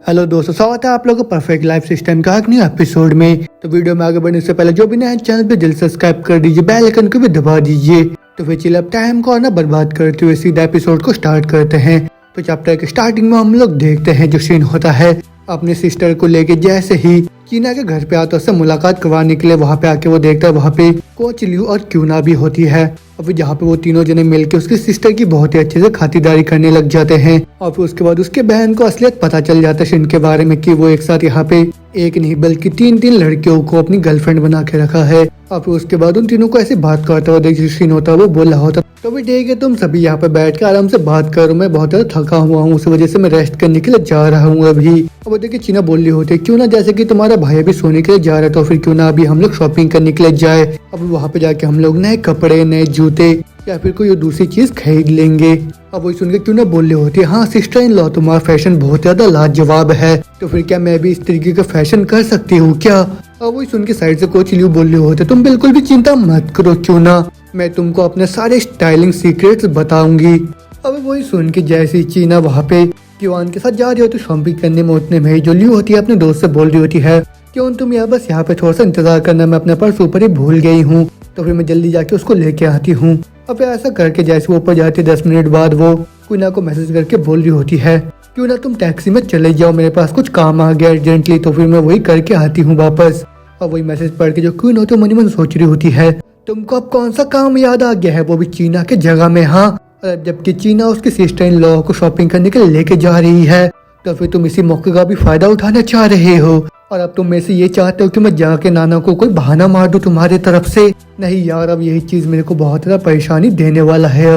Hello दोस्तों, स्वागत है आप लोगों का परफेक्ट लाइफ सिस्टम का एक न्यू एपिसोड में। तो वीडियो में आगे बढ़ने से पहले जो भी नया चैनल पे जल्द सब्सक्राइब कर दीजिए, बेल आइकन को भी दबा दीजिए। तो फिर चलिए अब टाइम को ना बर्बाद करते हुए सीधा एपिसोड को स्टार्ट करते हैं। तो चैप्टर के स्टार्टिंग में हम लोग देखते हैं जो सीन होता है अपने सिस्टर को लेके जैसे ही चीना के घर पे आता है उससे मुलाकात करवाने के लिए वहाँ पे आके वो देखता है वहाँ पे कोच लियू और क्यूना भी होती है। और फिर जहाँ पे वो तीनों जने मिलके उसकी सिस्टर की बहुत ही अच्छे से खातिरदारी करने लग जाते हैं। और फिर उसके बाद उसके बहन को असलियत पता चल जाता है शिन के बारे में कि वो एक साथ यहाँ पे एक नहीं बल्कि तीन लड़कियों को अपनी गर्लफ्रेंड बना के रखा है। और फिर उसके बाद उन तीनों को ऐसे बात करता हुआ देखिए सीन होता है वो बोल रहा होता तो भी ठीक है, तुम सभी यहाँ पे बैठ के आराम से बात करो, मैं बहुत ज्यादा थका हुआ हूँ, उस वजह से मैं रेस्ट करने के लिए जा रहा हूँ अभी। अब देखिए चीना बोल रही होती है क्यों ना जैसे कि तुम्हारा भाई अभी सोने के लिए जा रहा है तो फिर क्यों ना अभी हम लोग शॉपिंग करने के लिए जाए। अब वहाँ पे जाके हम लोग नए कपड़े नए जूते या फिर कोई दूसरी चीज खरीद लेंगे। अब वही सुन के क्यों ना बोल रही होती है हाँ सिस्टर इन लॉ, तुम्हारा फैशन बहुत ज्यादा लाजवाब है, तो फिर क्या मैं भी इस तरीके का फैशन कर सकती हूँ क्या। अब वही सुन के साइड से कोच लियू बोल रहे होते तुम बिल्कुल भी चिंता मत करो क्यों ना, मैं तुमको अपने सारे स्टाइलिंग सीक्रेट्स बताऊंगी। अब वही सुन के जैसी चीना वहाँ पे क्यूआन के साथ जा रही होती शॉपिंग करने में, उतने में जो लियू होती है अपने दोस्त से बोल रही होती है क्यों तुम यहाँ पे थोड़ा सा इंतजार करना, मैं अपने पर्स ऊपर ही भूल गई हूँ, तो फिर मैं जल्दी जाके उसको लेके आती हूँ। अब ऐसा करके जैसे वो ऊपर जाती 10 मिनट बाद वो क्यूना को मैसेज करके बोल रही होती है क्यों ना तुम टैक्सी में चले जाओ, मेरे पास कुछ काम आ गया अर्जेंटली, तो फिर मैं वही करके आती हूँ वापस। अब वही मैसेज पढ़ के जो क्वीन होती है मन मन सोच रही होती है तुमको अब कौन सा काम याद आ गया है, वो भी चीना के जगह में। हाँ, जबकि चीना उसकी सिस्टर इन लॉ को शॉपिंग करने के लिए लेके जा रही है, तो फिर तुम इसी मौके का भी फायदा उठाना चाह रहे हो और अब तुम मेरे से ये चाहते हो कि मैं जाके नाना को कोई बहाना मार दूं तुम्हारे तरफ से। नहीं यार, अब यही चीज मेरे को बहुत ज्यादा परेशानी देने वाला है।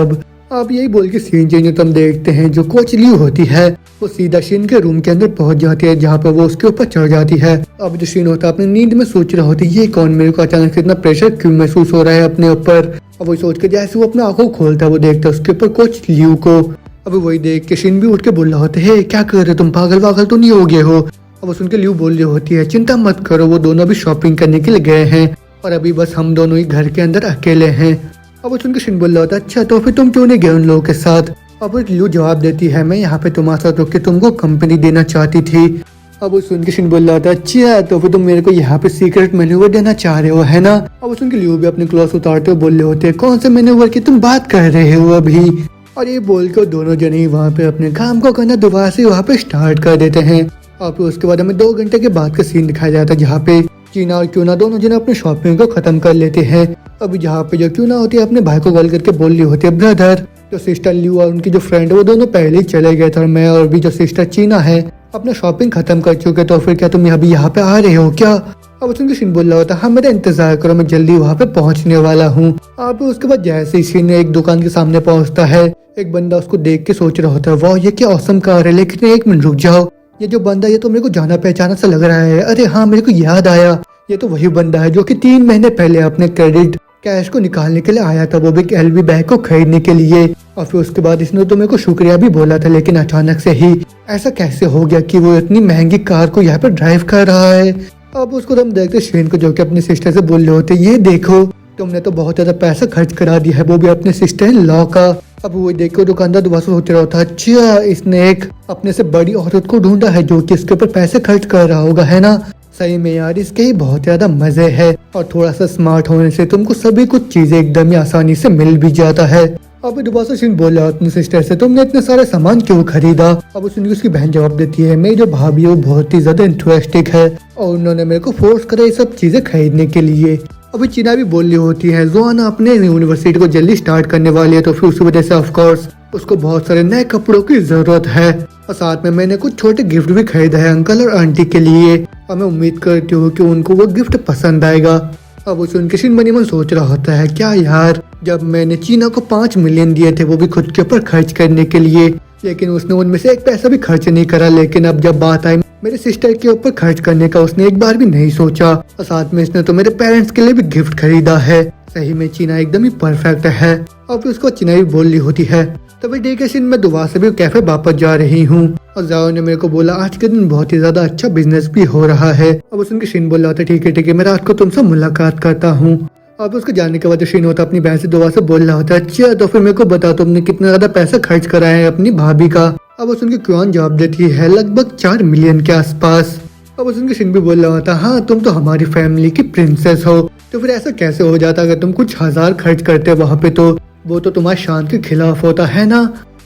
अब यही बोल के सीन चेंज तुम देखते हैं जो कोच लियू होती है वो सीधा शिन के रूम के अंदर पहुंच जाती है जहाँ पे वो उसके ऊपर चढ़ जाती है। अब जो शिन होता है अपनी नींद में सोच रहा होता है ये कौन, मेरे को अचानक से इतना प्रेशर क्यों महसूस हो रहा है अपने ऊपर। अब वही सोच के जैसे वो अपने आंखों खोलता है वो देखता है उसके ऊपर कोच लियू को। अब वही देख के शिन भी उठ के बोल रहा होता है क्या कर रहे तुम, पागल वागल तो नहीं हो गए हो। अब सुन के लियू बोल रही होती है चिंता मत करो, वो दोनों भी शॉपिंग करने के लिए गए हैं और अभी बस हम दोनों ही घर के अंदर अकेले हैं। अब सुन के शिन बोल रहा होता अच्छा तो फिर तुम क्यों नहीं गए उन लोगों के साथ। अब लियू जवाब देती है मैं यहाँ पे तुम्हारे साथ होकर तुमको कंपनी देना चाहती थी। अब सुन के शिन बोल रहा था अच्छा तो फिर तुम मेरे को यहाँ पे सीक्रेट मैन्यूवर देना चाह रहे हो है ना। अब सुन के लियू भी अपने क्लॉथ उतारते हुए बोल रहे होते हैं कौन से मैन्यूवर की तुम बात कर रहे हो अभी। और ये बोल कर दोनों जने वहाँ पे अपने काम को करना दोबारा से वहाँ पे स्टार्ट कर देते हैं। और फिर उसके बाद हमें 2 घंटे के बाद का सीन दिखाया जाता है जहाँ पे चीना और क्यूना दोनों जने अपने शॉपिंग को खत्म कर लेते हैं। अभी जहाँ पे जो क्यूना होती है अपने भाई को कॉल करके बोल रही होती है ब्रदर, जो सिस्टर लियू और उनकी जो फ्रेंड है वो दोनों पहले ही चले गए थे और मैं और भी जो सिस्टर चीना है अपना शॉपिंग खत्म कर चुके, तो फिर क्या तुम अभी यहाँ पे आ रहे हो क्या। अब उसके शिन बोल रहा होता हाँ मेरा इंतजार करो, मैं जल्दी वहाँ पे पहुँचने वाला हूँ। आप उसके बाद जैसे ही शिन एक दुकान के सामने पहुँचता है एक बंदा उसको देख के सोच रहा होता है वाह ये क्या औसम कार है, लेकिन 1 मिनट रुक जाओ, ये जो बंदा ये तो मेरे को जाना पहचाना सा लग रहा है। अरे हाँ मेरे को याद आया, ये तो वही बंदा है जो कि 3 महीने पहले अपने क्रेडिट कैश को निकालने के लिए आया था, वो भी एलवी बैग को खरीदने के लिए। और फिर उसके बाद इसने तो मेरे को शुक्रिया भी बोला था, लेकिन अचानक से ही ऐसा कैसे हो गया कि वो इतनी महंगी कार को यहाँ पे ड्राइव कर रहा है। अब उसको हम देखते शेन को जो कि अपने सिस्टर से बोल रहे होते ये देखो तुमने तो बहुत ज्यादा पैसा खर्च करा दिया है, वो भी अपने सिस्टर इन लॉ का। अब वो देखो दुकानदार दोबारा सोच रहा था अच्छा इसने एक अपने से बड़ी औरत को ढूंढा है जो कि इसके ऊपर पैसे खर्च कर रहा होगा है ना। सही में यार इसके ही बहुत ज्यादा मजे है और थोड़ा सा स्मार्ट होने से तुमको सभी कुछ चीजें एकदम ही आसानी से मिल भी जाता है। अब दोबारा से शिन बोला अपनी सिस्टर से तुमने इतने सारे सामान क्यों खरीदा। अब उसकी बहन जवाब देती है मेरी जो भाभी है वो बहुत ही ज्यादा इंटरेस्टिंग है और उन्होंने मेरे को फोर्स करा ये सब चीजें खरीदने के लिए। अभी चीना भी बोल रही होती है जोआना अपने यूनिवर्सिटी को जल्दी स्टार्ट करने वाली है, तो फिर उसी वजह से ऑफ कोर्स उसको बहुत सारे नए कपड़ों की जरूरत है और साथ में मैंने कुछ छोटे गिफ्ट भी खरीदा है अंकल और आंटी के लिए और मैं उम्मीद करती हूँ कि उनको वो गिफ्ट पसंद आएगा। अब उसे उनके शिन मनी मन सोच रहा होता है क्या यार, जब मैंने चीना को 5 मिलियन दिए थे वो भी खुद के ऊपर खर्च करने के लिए, लेकिन उसने उनमें से 1 पैसा भी खर्च नहीं करा, लेकिन अब जब बात आई मेरे सिस्टर के ऊपर खर्च करने का उसने एक बार भी नहीं सोचा और साथ में इसने तो मेरे पेरेंट्स के लिए भी गिफ्ट खरीदा है। सही में चीना एकदम ही परफेक्ट है। अब उसको चीना भी बोल रही होती है तभी ठीक है शिन मैं दोबारा से भी कैफे वापस जा रही हूँ और जाओ ने मेरे को बोला आज के दिन बहुत ही ज्यादा अच्छा बिजनेस भी हो रहा है। अब उसके शिन बोल रहा था ठीक है मैं रात को तुमसे मुलाकात करता हूँ। अब उसके जाने के बाद शिन होता अपनी बहन से दोबारा से बोल रहा होता है अच्छा तो फिर मेरे को बता तुमने कितना ज्यादा पैसा खर्च करा है अपनी भाभी का। अब वो सुन के क्यों जवाब देती है लगभग 4 मिलियन के आसपास। अब वो सुन के शिन भी बोल रहा होता हाँ तुम तो हमारी फैमिली की प्रिंसेस हो, तो फिर ऐसा कैसे हो जाता अगर तुम कुछ हजार खर्च करते वहाँ पे, तो वो तो तुम्हारी शान के खिलाफ होता है ना।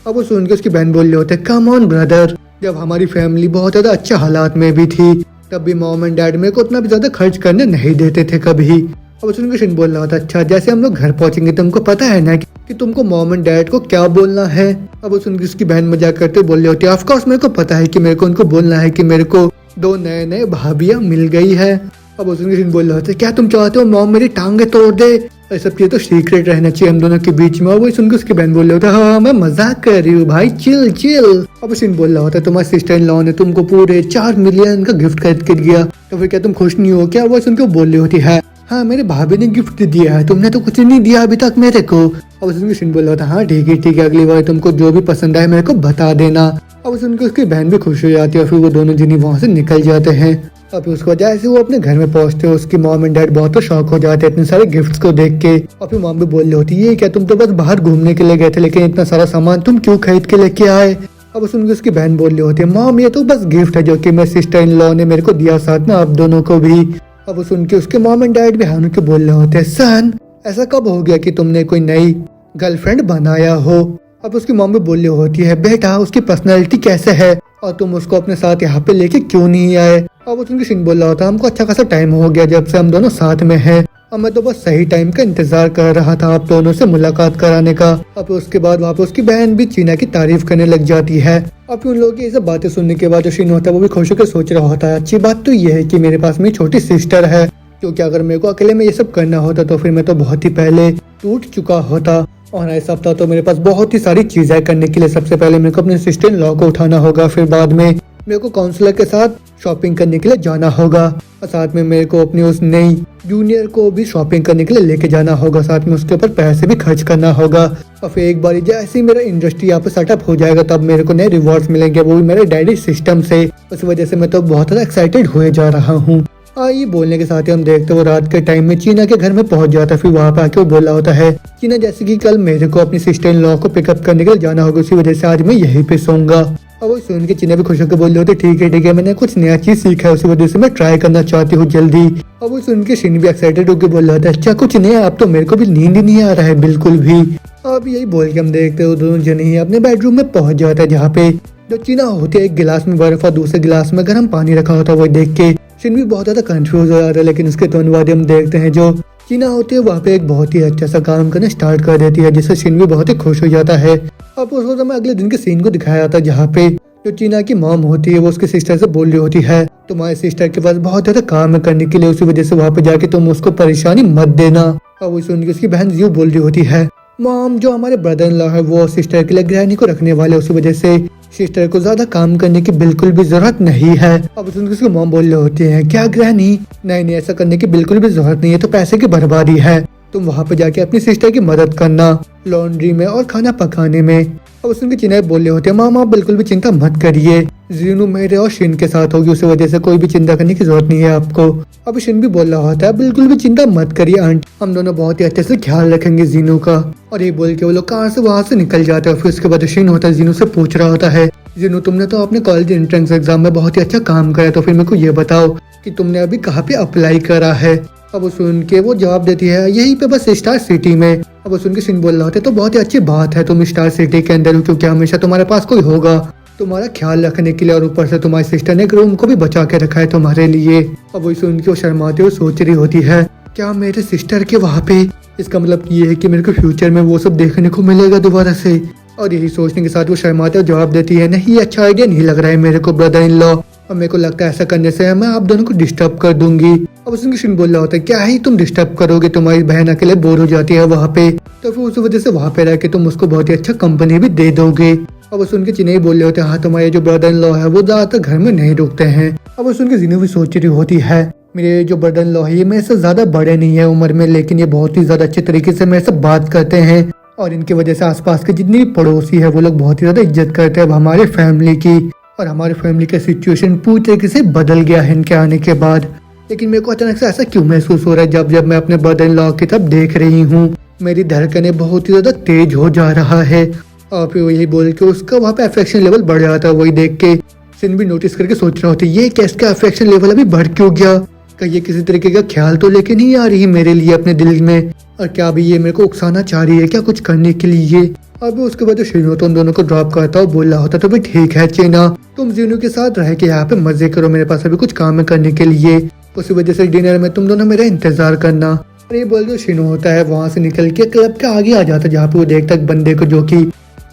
अब वो सुन के उसकी बहन बोल रहे होते कम ऑन ब्रदर, जब हमारी फैमिली बहुत ज्यादा अच्छे हालात में भी थी तब भी मॉम एंड डैड मेरे को उतना भी ज्यादा खर्च करने नहीं देते थे कभी। अब सुन के शिन बोल रहा था अच्छा जैसे हम लोग घर पहुंचेंगे तुमको पता है ना कि तुमको मॉम एंड डैड को क्या बोलना है। अब सुन के उसकी बहन मजाक करते बोल रही होती है ऑफ कोर्स मेरे को पता है कि मेरे को उनको बोलना है कि मेरे को 2 नए भाभियां मिल गई है। अब सुन के शिन बोल रहा था क्या तुम चाहते हो मॉम मेरी टांगे तोड़ दे, ये सब चीजें तो सीक्रेट रहना चाहिए हम दोनों के बीच में। और वही सुन के उसकी बहन बोल रहा था हाँ मैं मजाक कर रही हूँ भाई चिल चिल। अब शिन बोल रहा होता तुम्हारी सिस्टर इन लॉ ने तुमको पूरे 4 मिलियन का गिफ्ट खरीद के दिया, तो फिर क्या तुम खुश नहीं हो क्या। वो सुन के बोल रही होती है हाँ मेरे भाभी ने गिफ्ट दिया है, तुमने तो कुछ नहीं दिया अभी तक मेरे को। अब सुन के शिन बोल रहा था हाँ ठीक है अगली बार तुमको जो भी पसंद आए मेरे को बता देना। अब सुन के उसकी बहन भी खुश हो जाती है और फिर वो दोनों जनी वहाँ से निकल जाते हैं। अब उसको जैसे वो अपने घर में पहुंचते हैं उसकी मॉम एंड डैड बहुत तो शॉक हो जाते हैं इतने सारे गिफ्ट्स को देख के। और फिर मॉम भी बोल रही होती है क्या तुम तो बस बाहर घूमने के लिए गए थे लेकिन इतना सारा सामान तुम क्यों खरीद के लेके आए। अब सुन के उसकी बहन बोल रही होती है मॉम ये तो बस गिफ्ट है जो कि मेरे सिस्टर इन लॉ ने मेरे को दिया साथ में आप दोनों को भी। अब सुन के उसके मॉम एंड डैड भी हानु के बोल रहे होते हैं सन ऐसा कब हो गया कि तुमने कोई नई गर्लफ्रेंड बनाया हो। अब उसकी मॉम भी बोल रही होती है बेटा उसकी पर्सनैलिटी कैसे है और तुम उसको अपने साथ यहाँ पे लेके क्यों नहीं आए। अब उनकी सिंह बोल रहा होता हमको अच्छा खासा टाइम हो गया जब से हम दोनों साथ में हैं और मैं तो बस सही टाइम का इंतजार कर रहा था आप दोनों से मुलाकात कराने का। अब उसके बाद वहाँ पे उसकी बहन भी चीना की तारीफ करने लग जाती है। अब उन लोगों की ये सब बातें सुनने के बाद जो शीन होता है वो भी खुश होकर सोच रहा होता है अच्छी बात तो ये है कि मेरे पास मेरी छोटी सिस्टर है, क्योंकि अगर मेरे को अकेले में ये सब करना होता तो फिर मैं तो बहुत ही पहले टूट चुका होता। और ऐसा हफ्ता तो मेरे पास बहुत ही सारी चीजें करने के लिए, सबसे पहले मेरे को अपने सिस्टर इन लॉ को उठाना होगा, फिर बाद में मेरे को काउंसलर के साथ शॉपिंग करने के लिए जाना होगा और साथ में मेरे को अपनी उस नई जूनियर को भी शॉपिंग करने के लिए लेके जाना होगा, साथ में उसके ऊपर पैसे भी खर्च करना होगा। और फिर एक बार जैसे ही मेरा इंडस्ट्री यहाँ पे सेटअप हो जाएगा तब मेरे को नए रिवॉर्ड्स मिलेंगे, वो भी मेरे डैडी सिस्टम से। उस वजह से मैं तो बहुत ज्यादा एक्साइटेड हुए जा रहा हूँ। ये बोलने के साथ ही हम देखते वो रात के टाइम में चीना के घर में पहुंच जाता है। फिर वहाँ पे आके वो बोला होता है चीना जैसे कि कल मेरे को अपनी सिस्टर इन लॉ को पिकअप करने के लिए जाना होगा, उसी वजह से आज मैं यहीं पे सोऊंगा। और वो सुन के चीना भी खुश होकर बोल रहे होते ठीक है मैंने कुछ नया चीज सीखा है, उसी वजह से मैं ट्राई करना चाहती हूँ जल्दी। और वो सुन के शीन भी एक्साइटेड होकर बोल रहा था अच्छा कुछ नया, अब तो मेरे को भी नींद नहीं आ रहा है बिल्कुल भी। अब यही बोल के हम देखते हो दोनों जने ही अपने बेडरूम में पहुंच जाता है, जहाँ पे जो चीना होती है एक गिलास में बर्फ और दूसरे गिलास में गर्म पानी रखा होता है। वो देख के शिन भी बहुत ज्यादा कंफ्यूज हो जाता है, लेकिन उसके तुरंत बाद हम देखते हैं जो चीना होती है वहाँ पे एक बहुत ही अच्छा सा काम करना स्टार्ट कर देती है, जिससे शिन भी बहुत ही खुश हो जाता है। अब उस वक्त हमें अगले दिन के सीन को दिखाया जाता है, जहाँ पे जो चीना की मॉम होती है वो उसके सिस्टर से बोल रही होती है तुम्हारे सिस्टर के पास बहुत ज्यादा काम है करने के लिए, उसी वजह से वहाँ पे जाके तुम उसको परेशानी मत देना। और वो सुन के उसकी बहन जीव बोल रही होती है मॉम जो हमारे ब्रदर इन लॉ है वो सिस्टर के लिए ग्रैनी को रखने वाले, उसी वजह से सिस्टर को ज्यादा काम करने की बिल्कुल भी जरूरत नहीं है। अब सुन के उसकी मॉम बोल रहे होते हैं क्या ग्रैनी, नहीं ऐसा करने की बिल्कुल भी जरूरत नहीं है, तो पैसे की बर्बादी है, तुम वहाँ पे जाके अपनी सिस्टर की मदद करना लॉन्ड्री में और खाना पकाने में। अब सुन के चीना बोल रहे होते हैं मामा आप बिल्कुल भी चिंता मत करिए, जीनू मेरे और शिन के साथ होगी, उसी वजह से कोई भी चिंता करने की जरूरत नहीं है आपको। अब शिन भी बोल रहा होता है बिल्कुल भी चिंता मत करिए आंट, हम दोनों बहुत ही अच्छे से ख्याल रखेंगे जीनू का। और ये बोल के वो लोग कार से वहाँ से निकल जाते हैं। फिर उसके बाद शिन होता है जीनू से पूछ रहा होता है जीनू तुमने तो अपने कॉलेज एंट्रेंस एग्जाम में बहुत ही अच्छा काम करा, तो फिर मेरे को ये बताओ कि तुमने अभी कहाँ पे अप्लाई करा है। अब वो सुन के वो जवाब देती है यहीं पे बस स्टार सिटी में। अब वो सुन के शिन बोल रहा होता है तो बहुत ही अच्छी बात है तुम स्टार सिटी के अंदर हो, क्योंकि हमेशा तुम्हारे पास कोई होगा तुम्हारा ख्याल रखने के लिए, और ऊपर से तुम्हारी सिस्टर ने एक रूम को भी बचा के रखा है तुम्हारे लिए। अब वही सुन के वो शर्माते हुए सोच रही होती है क्या मेरे सिस्टर के वहाँ पे, इसका मतलब ये है कि मेरे को फ्यूचर में वो सब देखने को मिलेगा दोबारा से। और यही सोचने के साथ वो शर्माते हुए जवाब देती है नहीं अच्छा आइडिया नहीं लग रहा है मेरे को ब्रदर इन लॉ, और मेरे को लगता है ऐसा करने से मैं आप दोनों को डिस्टर्ब कर दूंगी। अब उसने शिन बोल रहा होता है क्या ही तुम डिस्टर्ब करोगे, तुम्हारी बहन अकेले बोर हो जाती है वहाँ पे, तो फिर उस वजह से वहाँ पे रह के तुम उसको बहुत ही अच्छा कंपनी भी दे दोगे। अब सुन के चिन्ह बोल रहे होते हैं हाँ तुम्हारे जो ब्रदर इन लॉ है वो ज्यादातर घर में नहीं रुकते हैं। अब सुन के जिन्हें भी सोच रही होती है मेरे जो ब्रदर इन लॉ है ये मेरे से ज्यादा बड़े नहीं है उम्र में, लेकिन ये बहुत ही ज्यादा अच्छे तरीके से मेरे से बात करते हैं, और इनकी वजह से आसपास के जितने भी पड़ोसी है वो लोग बहुत ही ज्यादा इज्जत करते हैं हमारे फैमिली की, और हमारे फैमिली का सिचुएशन पूरी तरीके से बदल गया है इनके आने के बाद। लेकिन मेरे को अचानक से ऐसा क्यों महसूस हो रहा है जब मैं अपने ब्रदर इन लॉ की तरफ देख रही हूँ, मेरी धड़कनें बहुत ही ज्यादा तेज हो जा रहा है। और फिर यही बोल के उसका वहाँ पे अफेक्शन लेवल बढ़ जाता है। वही देख के शिन भी नोटिस करके सोच रहा होता है ये कैसे का अफेक्शन लेवल अभी बढ़ क्यों गया, क्या ये किसी तरीके का ख्याल तो लेके नहीं आ रही मेरे लिए अपने दिल में, और क्या अभी ये मेरे को उकसाना चाह रही है क्या कुछ करने के लिए। अभी उसके बाद शिनो तो उन दोनों को ड्रॉप करता और बोल रहा होता तो भी ठीक है चेना, तुम जीनू के साथ रह के यहाँ पे मजे करो, मेरे पास अभी कुछ काम है करने के लिए, उसी वजह से डिनर में तुम दोनों मेरा इंतजार करना। और ये बोल जो शिनो होता है वहाँ से निकल के क्लब के आगे आ जाता है जहाँ पे वो देखता है एक बंदे को जो कि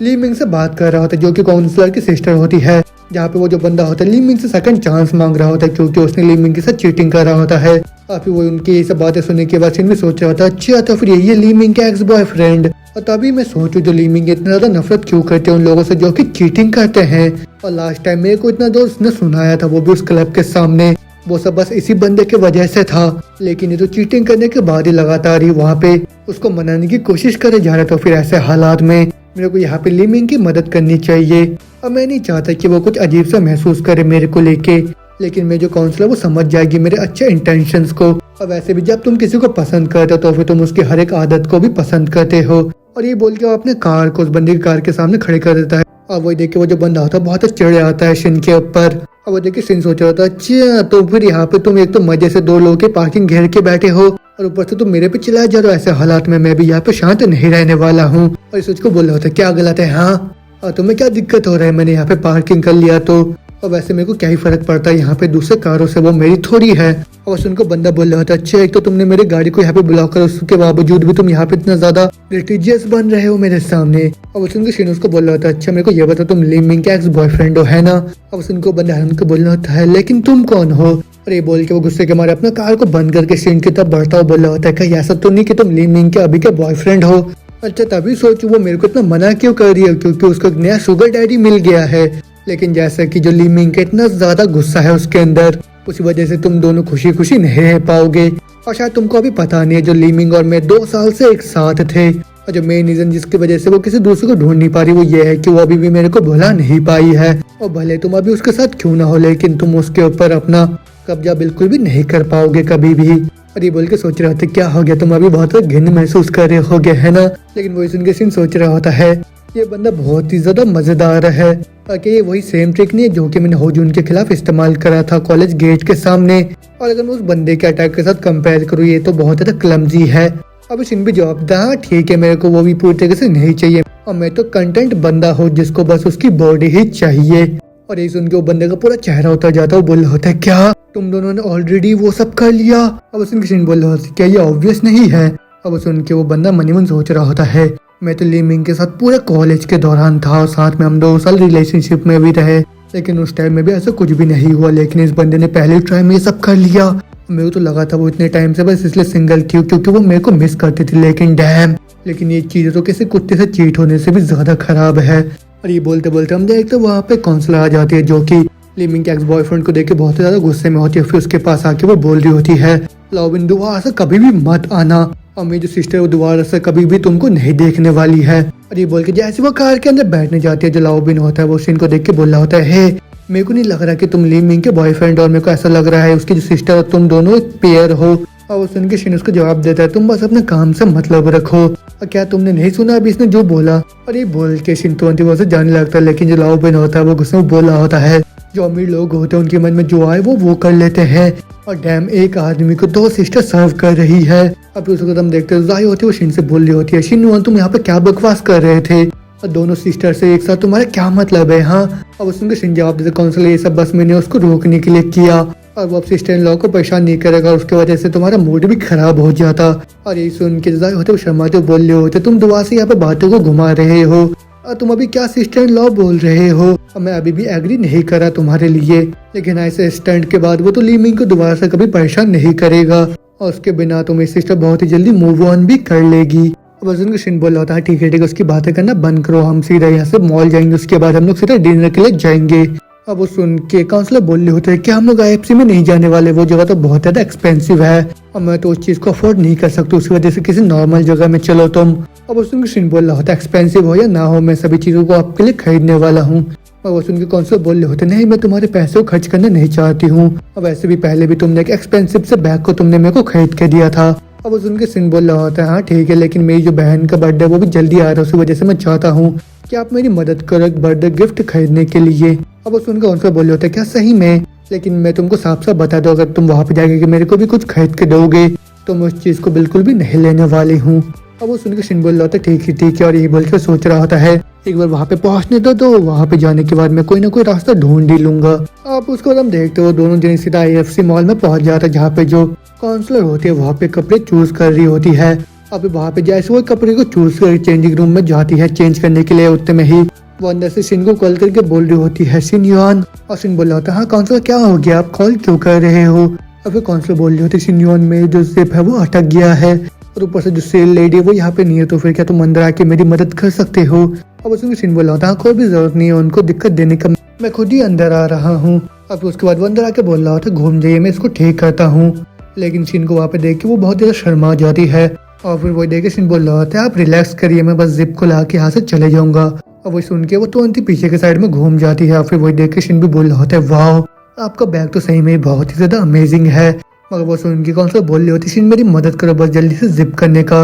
ली मिंग से बात कर रहा होता है, जो कि काउंसलर की सिस्टर होती है। जहाँ पे वो जो बंदा होता है ली मिंग से सेकंड चांस मांग रहा होता है क्योंकि उसने ली मिंग के साथ चीटिंग कर रहा होता है। और फिर वो उनकी ये सब बातें सुनने के बाद शिन भी सोच रहा होता है अच्छा तो फिर यही है ली मिंग का एक्स बॉयफ्रेंड। और तभी मैं सोचूं जो ली मिंग इतना ज्यादा नफरत क्यों करते हैं उन लोगों से जो कि चीटिंग करते हैं। और लास्ट टाइम मेरे को इतना जो उसने सुनाया था वो भी उस क्लब के सामने, वो सब बस इसी बंदे के वजह से था। लेकिन ये तो चीटिंग करने के बाद ही लगातार ही वहाँ पे उसको मनाने की कोशिश करे जा रहा, तो फिर ऐसे हालात में मेरे को यहाँ पे ली मिंग की मदद करनी चाहिए। और मैं नहीं चाहता कि वो कुछ अजीब सा महसूस करे मेरे को लेके, लेकिन मैं जो काउंसलर वो समझ जाएगी मेरे अच्छे इंटेंशंस को। और वैसे भी जब तुम किसी को पसंद करते हो तो फिर तुम उसकी हर एक आदत को भी पसंद करते हो। और ये बोल के वो अपने कार को उस बंदे की कार के सामने खड़े कर देता है। और वो देख के वो जो बंदा होता है बहुत चिढ़ आता है शिन के ऊपर। और वो देख के शिन सोच रहा था अच्छा तो फिर यहाँ पे तुम एक तो मजे से दो लोगों की पार्किंग घेर के बैठे हो और ऊपर से तुम मेरे पे चिल्लाए जा रहे हो, ऐसे हालात में मैं भी यहाँ पे शांत नहीं रहने वाला हूँ। और इस को बोल रहा होता है क्या गलत है हाँ, और तुम्हें क्या दिक्कत हो रहा है मैंने यहाँ पे पार्किंग कर लिया तो, और वैसे मेरे को क्या ही फर्क पड़ता है यहाँ पे दूसरे कारों से, वो मेरी थोड़ी है। और उनको बंदा बोल रहा था अच्छा एक तो तुमने मेरी गाड़ी को यहाँ पे ब्लॉक कर, उसके बावजूद भी तुम यहाँ पे इतना ज्यादा लिटिजियस बन रहे हो मेरे सामने। और उनको शिन उसको बोल रहा था अच्छा मेरे को ये बता तुम ली मिंग का एक्स बॉयफ्रेंड हो है ना। और उनको बंदा उनको बोल रहा था लेकिन तुम कौन हो। और ये बोल के वो गुस्से के मारे अपना कार को बंद करके शिन की तरफ बढ़ता हुआ बोल रहा होता है कहीं ऐसा तो नहीं कि तुम ली मिंग के अभी के बॉयफ्रेंड हो। अच्छा तभी सोचू वो मेरे को इतना मना क्यों कर रही है क्योंकि उसको एक नया शुगर डैडी मिल गया है। लेकिन जैसा कि जो ली मिंग का इतना ज्यादा गुस्सा है उसके अंदर, उस वजह से तुम दोनों खुशी खुशी नहीं रह पाओगे। और शायद तुमको अभी पता नहीं है जो ली मिंग और मैं 2 साल से एक साथ थे, और जो मेन रीजन जिसकी वजह से वो किसी दूसरे को ढूंढ नहीं पा रही वो ये है कि वो अभी भी मेरे को भुला नहीं पाई है। और भले तुम अभी उसके साथ क्यों ना हो लेकिन तुम उसके ऊपर अपना कब्जा बिल्कुल भी नहीं कर पाओगे कभी भी। और ये बोल के सोच रहा था क्या हो गया तुम अभी बहुत घिन महसूस कर रहे होगे है ना। लेकिन वो सुन के सीन सोच रहा होता है ये बंदा बहुत ही ज्यादा मजेदार है, ताकि ये वही सेम ट्रिक नहीं है जो कि मैंने होजून के खिलाफ इस्तेमाल करा था कॉलेज गेट के सामने। और अगर मैं उस बंदे के अटैक के साथ कंपेयर करूँ ये तो बहुत ज्यादा क्लमजी है। अब सिन भी जवाब था हाँ ठीक है मेरे को वो भी पूरी तरीके से नहीं चाहिए और मैं तो कंटेंट बंदा हूँ जिसको बस उसकी बॉडी ही चाहिए। और ये सुन के वो बंदे का पूरा चेहरा उतर जाता है, वो बोल रहा होता है क्या तुम दोनों ने ऑलरेडी वो सब कर लिया। अब सुन के सिन बोल रहा होता है क्या ये ऑब्वियस नहीं है। अब सुन के वो बंदा मनी मन सोच रहा होता है मैं तो ली मिंग के साथ पूरे कॉलेज के दौरान था और साथ में हम 2 साल रिलेशनशिप में भी रहे, लेकिन उस टाइम में भी ऐसा कुछ भी नहीं हुआ। लेकिन इस बंदे ने पहले ट्राई में ये सब कर लिया। मेरे को तो लगा था वो इतने टाइम से बस इसलिए सिंगल थी क्योंकि वो मेरे को मिस करती थी, लेकिन डैम लेकिन ये चीज तो किसी कुत्ते से चीट होने से भी ज्यादा खराब है। और ये बोलते बोलते हम देखते वहाँ पे काउंसलर आ जाती है जो कि ली मिंग के एक्स बॉयफ्रेंड को देख के बहुत ज्यादा गुस्से में होती है। फिर उसके पास आके वो बोल रही होती है लाओबिन दोबारा से कभी भी मत आना और मेरी जो सिस्टर वो दोबारा से कभी भी तुमको नहीं देखने वाली है। और ये बोल के जैसे वो कार के अंदर बैठने जाती है जो लाओबिन होता है वो सिन को देख के बोल रहा होता है मेरे को नहीं लग रहा कि तुम ली मिंग के बॉयफ्रेंड और मेरे को ऐसा लग रहा है उसकी जो सिस्टर तुम दोनों एक पेयर हो। और वो सुन के शिन उसको जवाब देता है तुम बस अपने काम से मतलब रखो। और क्या तुमने नहीं सुना अभी इसने जो बोला। और ये बोल के शिन तो वो से जाने लगता है, लेकिन जो लाओबिन होता है वो गुस्से में बोल रहा होता है जो अमीर लोग होते हैं उनके मन में जो आए वो कर लेते हैं। और डैम एक आदमी को 2 सिस्टर सर्व कर रही है। अब उसको तुम देखते हो जाहिर होती है वो शिन से बोल रही होती है शिन तुम यहाँ पे क्या बकवास कर रहे थे और दोनों सिस्टर से एक साथ तुम्हारा क्या मतलब है हाँ। अब उसको शिन जवाब देते काउंसिल ये सब बस मैंने उसको रोकने के लिए किया और वो अब सिस्टर इन लॉ को परेशान नहीं करेगा और उसकी वजह से तुम्हारा मूड भी खराब हो जाता। और यही सुन के जाहिर होते शर्माते बोल रहे होते तुम दोबारा से यहाँ पे बातों को घुमा रहे हो और तुम अभी क्या सिस्टर इन लॉ बोल रहे हो। और मैं अभी भी एग्री नहीं करा तुम्हारे लिए, लेकिन ऐसे स्टंट के बाद वो तो ली मिंग को दोबारा से कभी परेशान नहीं करेगा और उसके बिना तो मेरी सिस्टर बहुत ही जल्दी मूव ऑन भी कर लेगी। अब उनको शिन बोल रहा था ठीक है उसकी बातें करना बंद करो, हम सीधा यहाँ से मॉल जाएंगे, उसके बाद हम लोग सीधा डिनर के लिए जाएंगे। अब वो सुन के काउंसलर बोल रहे होते हैं कि हम लोग IFC में नहीं जाने वाले, वो जगह तो बहुत ज्यादा एक्सपेंसिव है और मैं तो उस चीज को अफोर्ड नहीं कर सकती, उसकी वजह से किसी नॉर्मल जगह में चलो तुम। अब वो सुन के शिन बोल रहा होता है एक्सपेंसिव हो या ना हो मैं सभी चीजों को आपके लिए खरीदने वाला हूँ। और वो सुन के काउंसलर बोल रहे होते नहीं मैं तुम्हारे पैसे को खर्च करना नहीं चाहती हूँ और वैसे भी पहले भी तुमने एक एक्सपेंसिव से बैग को तुमने मेरे को खरीद के दिया था, अब वो सुन के सिन बोल रहा होता है हाँ ठीक है, लेकिन मेरी जो बहन का बर्थडे वो भी जल्दी आ रहा है, उसी वजह से मैं चाहता हूँ कि आप मेरी मदद करो एक बर्थडे गिफ्ट खरीदने के लिए। अब वो सुनकर उनसे बोल रहे होते हैं क्या सही में, लेकिन मैं तुमको साफ साफ बता दूं अगर तुम वहाँ पे जाके कि मेरे को भी कुछ खरीद के दोगे तो मैं उस चीज़ को बिल्कुल भी नहीं लेने वाली हूँ। अब वो सुनकर शिन बोल रहा होता है ठीक है, और यही बोल के सोच रहा होता है एक बार वहाँ पे पहुँचने दो तो वहाँ पे जाने के बाद मैं कोई ना कोई रास्ता ढूंढ ही लूंगा। आप उसके बाद हम देखते हो दोनों जने सीधा IFC मॉल में पहुँच जाता है, जहाँ पे जो काउंसलर होती है वहाँ पे कपड़े चूज कर रही होती है। अब वहाँ पे जैसे वो कपड़े को चूज कर चेंजिंग रूम में जाती है चेंज करने के लिए, उतने में ही वो अंदर से शिन को कॉल करके बोल रही होती है शिन युआन। और शिन बोल रहा होता है हाँ काउंसलर क्या हो गया, आप कॉल क्यों कर रहे हो। और फिर काउंसलर बोल रही होती है शिन युआन में जो जिप है वो अटक गया है और ऊपर से जो सेल लेडी है वो यहाँ पे नहीं है, तो फिर क्या तुम अंदर आके मेरी मदद कर सकते हो। अब उसमें शिन बोल रहा होता है कोई भी जरूरत नहीं है उनको दिक्कत देने का, मैं खुद ही अंदर आ रहा हूँ। अब उसके बाद वो अंदर आके बोल रहा होता है घूम जाइए मैं इसको ठीक करता हूँ, लेकिन शिन को वहाँ पे देख के वो बहुत ज्यादा शर्मा जाती है। और फिर वो देख के शिन बोल रहा होता है आप रिलैक्स करिए, मैं बस जिप को ला के यहाँ से चले जाऊंगा। और वो सुन के वो तुरंत ही पीछे के साइड में घूम जाती है। और फिर वो देख के शिन भी बोल रहा होता है वाह आपका बैग तो सही में बहुत ही ज्यादा अमेजिंग है। मगर वो सुन के कौन सा बोल रही होती शिन मेरी मदद करो बस जल्दी से जिप करने का।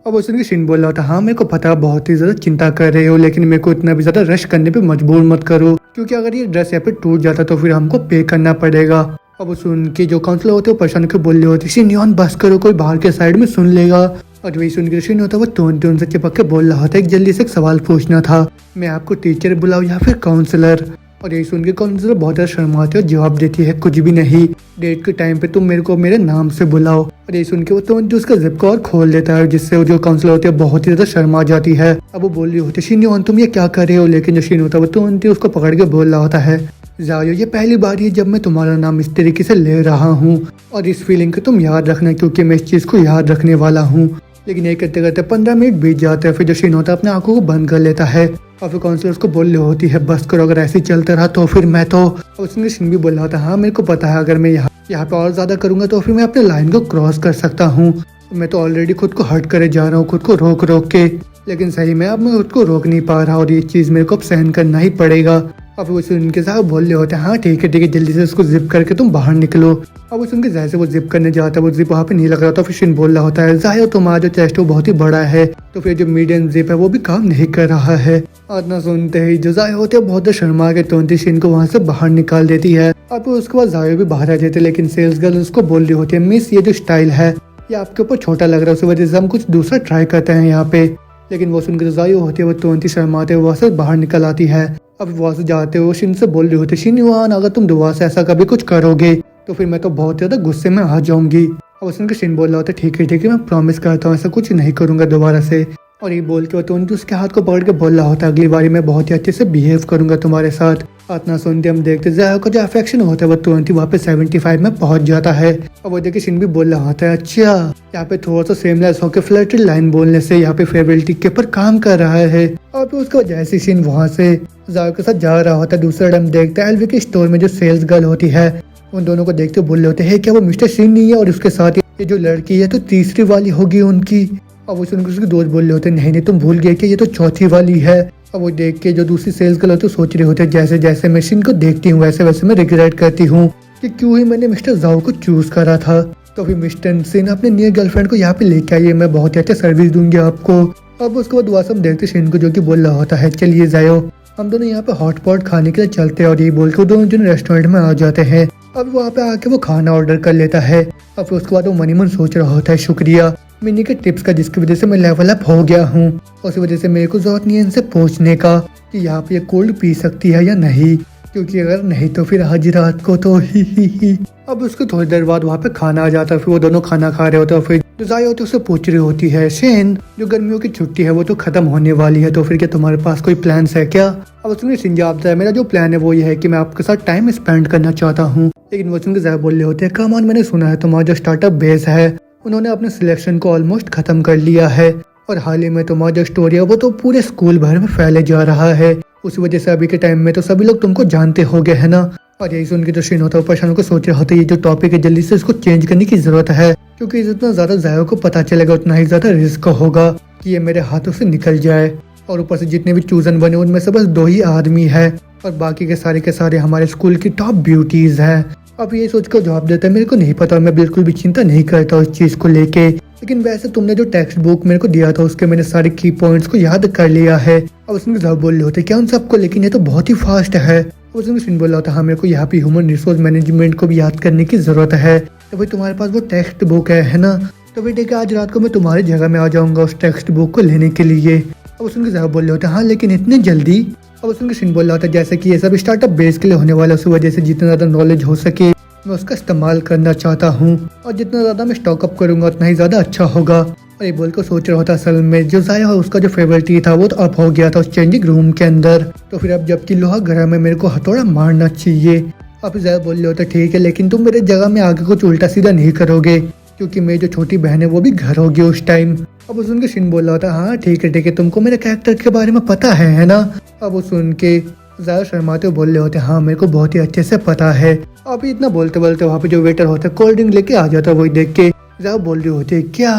और वो सुन के शिन बोल रहा था हाँ मेरे को पता बहुत ही ज्यादा चिंता कर रहे हो, लेकिन मेरे को इतना भी ज्यादा रश करने पे मजबूर मत करो, क्योंकि अगर ये ड्रेस यहाँ पे टूट जाता तो फिर हमको पे करना पड़ेगा। अब वो सुन के जो काउंसलर होते वो परेशान होकर बोल रहे होते शिन युआन बस करो कोई बाहर के साइड में सुन लेगा। और वही सुन के शिन होता वो तुरंत उनसे चिपक के बोल रहा था एक जल्दी से एक सवाल पूछना था, मैं आपको टीचर बुलाऊं या फिर काउंसलर। और यही सुन के काउंसलर बहुत ज्यादा शर्माते और जवाब देती है कुछ भी नहीं, डेट के टाइम पे तुम मेरे को मेरे नाम से बुलाओ। और यही सुन के वो तुरंत उसका जिप को और खोल देता है, जिससे वो जो काउंसलर होती है बहुत ही ज्यादा शर्मा जाती है। अब वो बोल रही होती है शिन युआन तुम ये क्या कर रहे हो, लेकिन जो शिन होता है वो तुरंत ही उसको पकड़ के बोल रहा होता है जायो ये पहली बार है जब मैं तुम्हारा नाम इस तरीके से ले रहा हूँ, और इस फीलिंग को तुम याद रखना क्योंकि मैं इस चीज को याद रखने वाला हूँ। लेकिन ये करते करते 15 मिनट बीत जाते हैं। फिर जो शिन होता है अपने आंखों को बंद कर लेता है और फिर काउंसलर उसको बोल रही होती है बस करो अगर ऐसे ही चलता रहा तो फिर मैं तो। और उसने शिन भी बोल रहा था हाँ मेरे को पता है अगर मैं यहाँ पे और ज्यादा करूंगा तो फिर मैं अपने लाइन को क्रॉस कर सकता हूँ, मैं तो ऑलरेडी खुद को हर्ट करे जा रहा हूँ खुद को रोक रोक के, लेकिन सही में अब मैं खुद को रोक नहीं पा रहा और ये चीज मेरे को अब सहन करना ही पड़ेगा। अब वो उनके साथ बोल रहे होते हैं हाँ ठीक है जल्दी से उसको जिप करके तुम बाहर निकलो। अब उस उनके जैसे वो जिप करने जाता है वो जिप वहाँ पे नहीं लग रहा था। फिर शिन बोल रहा होता है जाहिर तुम्हारा जो चेस्ट वो बहुत ही बड़ा है, तो फिर जो मीडियम जिप है वो भी काम नहीं कर रहा है। इतना सुनते ही जो जाहिर होते हैं बहुत शर्मा के तुरंत ही शिन को वहाँ से बाहर निकाल देती है। अब उसके बाद जाहिर भी बाहर आ जाते, लेकिन सेल्स गर्ल उसको बोल रही होती है मिस ये जो स्टाइल है ये आपके ऊपर छोटा लग रहा है, उस वजह से हम कुछ दूसरा ट्राई करते हैं यहाँ पे। लेकिन वो सुनकर जाहिर होती है वो तुरंत ही शर्माते हुए वहाँ से बाहर निकल आती है। अब वहाँ से जाते हुए शिन से बोल रही होती शिन युआन अगर तुम दोबारा से ऐसा कभी कुछ करोगे तो फिर मैं तो बहुत ज्यादा गुस्से में आ जाऊंगी। अब उसने शिन बोल रहा होता ठीक है मैं प्रॉमिस करता हूँ ऐसा कुछ नहीं करूंगा दोबारा से। और ये बोल के वो तुरंत उसके हाथ को पकड़ के बोल रहा होता अगली बारी मैं बहुत ही अच्छे से बिहेव करूंगा तुम्हारे साथ। इतना सुनते हम देखते जाहिर का जो अफेक्शन होता है वो तुरंत ही वहाँ पे 75 में पहुंच जाता है। और वो देखे शिन भी बोल रहा होता है अच्छा यहाँ पे थोड़ा सा सेमलेस होकर फ्लर्टी लाइन बोलने से यहाँ पे फेवरेलिटी के ऊपर काम कर रहा है। और फिर उसका जैसे शिन वहाँ से जाहिर के साथ जा रहा होता है दूसरा टाइम देखते हैं एलवी के स्टोर में जो सेल्स गर्ल होती है उन दोनों को देखते बोल रहे होते हैं क्या वो मिस्टर शिन नहीं है और उसके साथ ये जो लड़की है तो तीसरी वाली होगी उनकी। अब वो सुनकर उसके दोस्त बोल रहे होते नहीं तुम भूल गए कि ये तो चौथी वाली है। अब वो देख के जो दूसरी सेल्स गर्ल होती है सोच रहे होते जैसे जैसे मैं शिन को देखती हूँ वैसे वैसे मैं रिग्रेट करती हूँ कि क्यों ही मैंने मिस्टर जाओ को चूज करा था। तो फिर मिस्टर शिन अपने न्यू गर्लफ्रेंड को यहाँ पे लेके आइए, मैं बहुत ही अच्छा सर्विस दूंगी आपको। अब उसके बाद वहाँ हम देखते शिन को जो कि बोल रहा होता है चलिए जाओ हम दोनों यहाँ पे हॉटपॉट खाने के लिए चलते हैं। और ये बोल के दोनों जन रेस्टोरेंट में आ जाते हैं। अब वहाँ पे आके वो खाना ऑर्डर कर लेता है। अब उसके बाद वो मनी मन सोच रहा होता है शुक्रिया मिनी के टिप्स का जिसकी वजह से मैं लेवल अप हो गया हूँ, उसी वजह से मेरे को जरूरत नहीं है इनसे पूछने का कि यहाँ पे ये कोल्ड पी सकती है या नहीं, क्योंकि अगर नहीं तो फिर आज रात को तो ही। अब उसको थोड़ी देर बाद वहाँ पे खाना आ जाता है। फिर वो दोनों खाना खा रहे होते हैं। फिर जो जाया होती है उससे पूछ रही होती है शेन जो गर्मियों की छुट्टी है वो तो खत्म होने वाली है तो फिर क्या तुम्हारे पास कोई प्लान है क्या। अब उसने शिन जवाब दिया मेरा जो प्लान है वो ये है कि मैं आपके साथ टाइम स्पेंड करना चाहता हूँ। लेकिन वो सुनकर जाया बोल रहे होते हैं कम ऑन मैंने सुना है तुम्हारा जो स्टार्टअप बेस है उन्होंने अपने सिलेक्शन को ऑलमोस्ट खत्म कर लिया है और हाल ही में तुम्हारा जो स्टोरी है वो तो पूरे स्कूल भर में फैले जा रहा है, उस वजह से अभी के टाइम में तो सभी लोग तुमको जानते हो गए है ना। और यही सुन के जो शिन होता है परेशान को सोच रहा होता है ये जो टॉपिक है जल्दी से इसको चेंज करने की जरूरत है, क्योंकि जितना ज्यादा जाया को पता चलेगा उतना ही ज्यादा रिस्क होगा कि ये मेरे हाथों से निकल जाए। और ऊपर से जितने भी चूजन बने उनमें से बस 2 ही आदमी है और बाकी के सारे हमारे स्कूल की टॉप ब्यूटीज है। अब ये सोचकर जवाब देता है मेरे को नहीं पता, मैं बिल्कुल भी चिंता नहीं करता उस चीज को लेके, लेकिन वैसे तुमने जो टेक्स्ट बुक मेरे को दिया था उसके मैंने सारे की पॉइंट्स को याद कर लिया है। अब उसमें जब बोल रहे होते क्या उन सबको, लेकिन ये तो बहुत ही फास्ट है। उसमें सिन बोल रहा था हाँ मेरे को यहाँ पे ह्यूमन रिसोर्स मैनेजमेंट को भी याद करने की जरूरत है। तो भाई तुम्हारे पास वो टेक्स्ट बुक है ना, तो भाई ठीक है आज रात को मैं तुम्हारी जगह में आ जाऊंगा उस टेक्स्ट बुक को लेने के लिए। अब उसके जवाब बोल रहे होते हाँ लेकिन इतनी जल्दी। अब उसके सिन बोल रहा था जैसे कि ये सब स्टार्टअप बेस के लिए होने वाला, उस वजह से जितना ज्यादा नॉलेज हो सके मैं उसका इस्तेमाल करना चाहता हूँ और जितना ज्यादा मैं स्टॉकअप करूंगा उतना ही ज्यादा अच्छा होगा। और ये बोल कर सोच रहा होता असल में जो जाया उसका जो फेवरेट था वो तो अप हो गया था उस चेंजिंग रूम के अंदर। तो फिर अब जबकि लोहा घर में मेरे को हथौड़ा मारना चाहिए। अब ज़्यादा बोल रहे होते ठीक है लेकिन तुम मेरे जगह में आगे कुछ उल्टा सीधा नहीं करोगे क्योंकि मेरी जो छोटी बहन है वो भी घर होगी उस टाइम। अब वो सुन के सिन बोल रहा था हाँ ठीक है तुमको मेरे कैरेक्टर के बारे में पता है ना। अब वो सुन के ज़्यादा शर्माते बोल रहे होते हाँ मेरे को बहुत ही अच्छे से पता है। अब इतना बोलते बोलते वहाँ पे जो वेटर होता है कोल्ड ड्रिंक लेके आ जाता है, वही देख के ज़्यादा बोल रहे होते क्या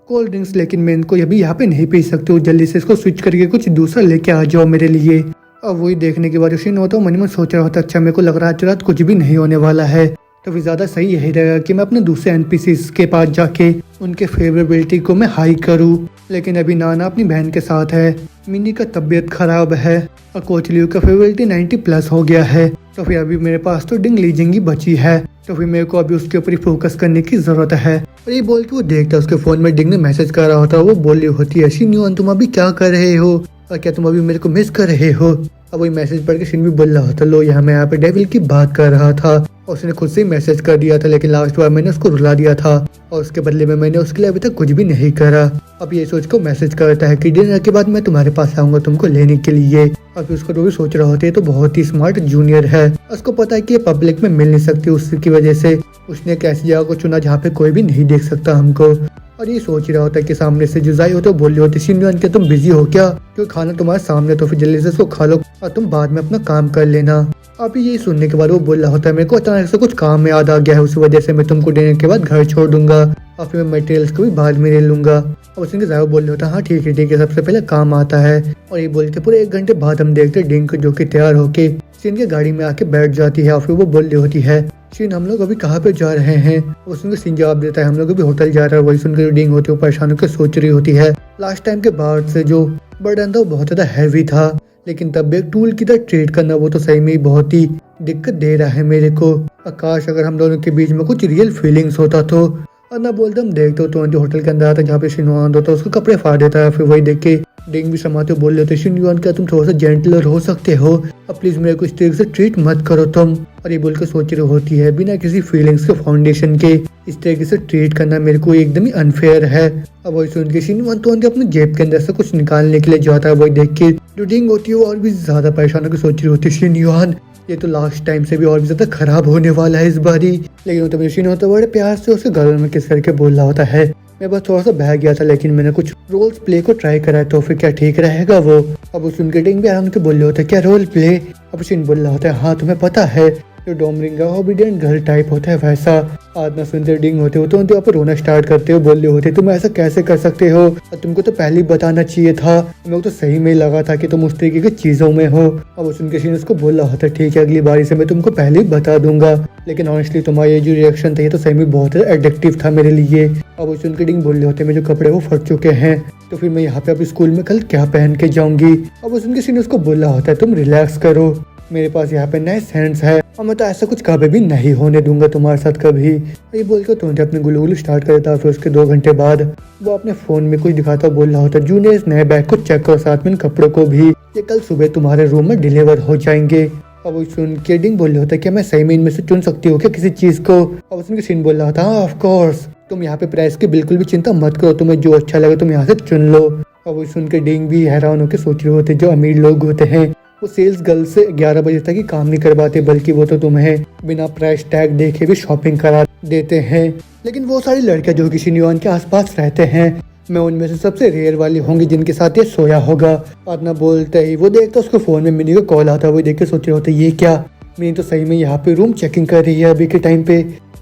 कोल्ड ड्रिंक्स, लेकिन मैं इनको अभी यहाँ पे नहीं पी सकती हूँ, जल्दी से इसको स्विच करके कुछ दूसरा लेके आ जाओ मेरे लिए। अब वही देखने के बाद उसी होता मन में सोच रहा होता अच्छा मेरे को लग रहा है आज रात कुछ भी नहीं होने वाला है, तो फिर ज़्यादा सही यही रहेगा कि मैं अपने दूसरे एनपीसीज के पास जाके उनके फेवरेबिलिटी को मैं हाई करूँ। लेकिन अभी नाना अपनी बहन के साथ है, मिनी का तबीयत खराब है और कोच लियो का फेवरेबिलिटी 90+ हो गया है। तो फिर अभी मेरे पास तो डिंग लीजिंग ही बची है, तो फिर मेरे को अभी उसके ऊपर ही फोकस करने की जरूरत है। और ये बोल के वो देखता है उसके फोन में डिंग ने मैसेज कर रहा होता है, वो बोल रही होती है शिन्युआन तुम अभी क्या कर रहे हो और क्या तुम अभी मेरे को मिस कर रहे हो। अब वही मैसेज पढ़ के शिन भी बोल रहा होता लो यहाँ पे डेविल की बात कर रहा था और उसने खुद से ही मैसेज कर दिया था, लेकिन लास्ट बार मैंने उसको रुला दिया था और उसके बदले में मैंने उसके लिए अभी तक कुछ भी नहीं करा। अब ये सोच को मैसेज करता है कि डिनर के बाद मैं तुम्हारे पास आऊंगा तुमको लेने के लिए। और फिर उसको भी सोच रहा होता है तो बहुत ही स्मार्ट जूनियर है, उसको पता है कि ये पब्लिक में मिल नहीं सकती, उसकी वजह से उसने एक ऐसी जगह को चुना जहाँ पे कोई भी नहीं देख सकता हमको। और ये सोच रहा होता है कि सामने से जुजाई हो तो बोल रही होती शिनयुआन के तुम बिजी हो क्या, क्योंकि खाना तुम्हारे सामने तो फिर जल्दी से उसको खा लो और तुम बाद में अपना काम कर लेना। अभी यही सुनने के बाद वो बोल रहा होता है मेरे को अचानक से कुछ काम याद आ गया है, उस वजह से मैं तुमको डिनर के बाद घर छोड़ दूंगा और फिर मैं मटेरियल्स को भी बाद में ले लूंगा। और उसके ज़्यादा बोल रहे होता है हाँ ठीक है सबसे पहले काम आता है। और ये बोल के पूरे 1 घंटे बाद हम देखते डिंक जो कि तैयार होके शिन के गाड़ी में आके बैठ जाती है और फिर वो बोल रही होती है शिन हम लोग अभी कहाँ पे जा रहे हैं। उसने शिन जवाब देता है हम लोग अभी होटल जा रहे हैं। वही सुनकर डिंग होती है परेशान होकर सोच रही होती है लास्ट टाइम के बाद से जो बर्डन था वो बहुत ज्यादा हैवी था, लेकिन तब भी एक टूल की तरह ट्रीट करना वो तो सही में ही बहुत ही दिक्कत दे रहा है मेरे को। आकाश अगर हम दोनों के बीच में कुछ रियल फीलिंग्स होता तो। और ना बोलते हम देखते हो तो जो होटल के अंदर आता जहाँ पे शिनयुआन होता है उसको कपड़े फाड़ देता है। फिर वही देख के डिंग भी समाते बोल रहे थे शिनयुआन क्या तुम थोड़ा सा जेंटलर हो सकते हो, अब प्लीज मेरे को इस तरीके से ट्रीट मत करो तुम। और ये बोल के सोच रही होती है बिना किसी फीलिंग्स के फाउंडेशन के इस तरीके से ट्रीट करना मेरे को एकदम ही अनफेयर है। अब वही सुन के शिनयुआन तो अपने जेब के अंदर से कुछ निकालने के लिए जाता है। वही देख के जो डिंग होती है वो और भी ज्यादा परेशान होकर सोच रही होती है शिनयुआन ये तो लास्ट टाइम से भी और भी ज्यादा खराब होने वाला है इस बारी। लेकिन तो शिन होता है बड़े प्यार से उसके गले में किस करके बोल रहा होता है मैं बस थोड़ा सा बह गया था लेकिन मैंने कुछ रोल्स प्ले को ट्राई करा है तो फिर क्या ठीक रहेगा वो। अब उस उनके डिंग भी आराम से बोल रहे होते क्या रोल प्ले। अब शिन बोल रहा होता है हाँ तुम्हें पता है जो डोमरिंग का ओबीडिएंट गर्ल टाइप होता है वैसा। आज ना सुनते डिंग होते हो तो उनके ऊपर रोना स्टार्ट करते हो, बोल रहे होते तुम ऐसा कैसे कर सकते हो और तुमको तो पहले ही बताना चाहिए था, मेरे को तो सही में लगा था कि तुम उस तरीके की चीजों में हो। अब उस उनके सीन उसको बोल रहा होता ठीक है अगली बारी से मैं तुमको पहले ही बता दूंगा, लेकिन ऑनेस्टली तुम्हारा ये जो रिएक्शन था ये तो सही में बहुत एडिक्टिव था मेरे लिए। अब उस उनके डिंग बोल रहे होते मेरे जो कपड़े वो फट चुके हैं तो फिर मैं यहाँ पे अब स्कूल में कल क्या पहन के जाऊंगी। अब उस उनके सीन उसको बोल रहा होता है तुम रिलैक्स करो, मेरे पास यहाँ पे नए सेंस है और मैं तो ऐसा कुछ कभी भी नहीं होने दूंगा तुम्हारे साथ कभी। ये बोलकर तुरंत अपने गुलगुल स्टार्ट कर देता। फिर उसके 2 घंटे बाद वो अपने फोन में कुछ दिखाता बोल रहा होता जूनियर इस नए बैग को चेक करो साथ में इन कपड़ों को भी, ये कल सुबह तुम्हारे रूम में डिलीवर हो जाएंगे। अब वो सुन के डिंग बोल रहा होता क्या मैं सही में इनमें से चुन सकती हूँ क्या किसी चीज को। अब उसने सीन बोल रहा था ऑफ कोर्स तुम यहाँ पे प्राइस की बिल्कुल भी चिंता मत करो, तुम्हें जो अच्छा लगे तुम यहाँ से चुन लो। अब वो सुन के डिंग भी हैरान होकर सोच रहे होते जो अमीर लोग होते हैं वो सेल्स गर्ल से 11 बजे तक ही काम नहीं करवाते, बल्कि वो तो तुम्हें बिना प्राइस टैग देखे भी शॉपिंग करा देते हैं। लेकिन वो सारी लड़कियां जो कि शिनयुआन के आसपास रहते हैं मैं उनमें से सबसे रेयर वाली होंगी जिनके साथ ये सोया होगा। और ना बोलते ही वो देखता उसको फोन में मिनी का कॉल आता है, वो देख के सोच रहे होते ये क्या, मिनी तो सही में यहाँ पे रूम चेकिंग कर रही है अभी के टाइम पे।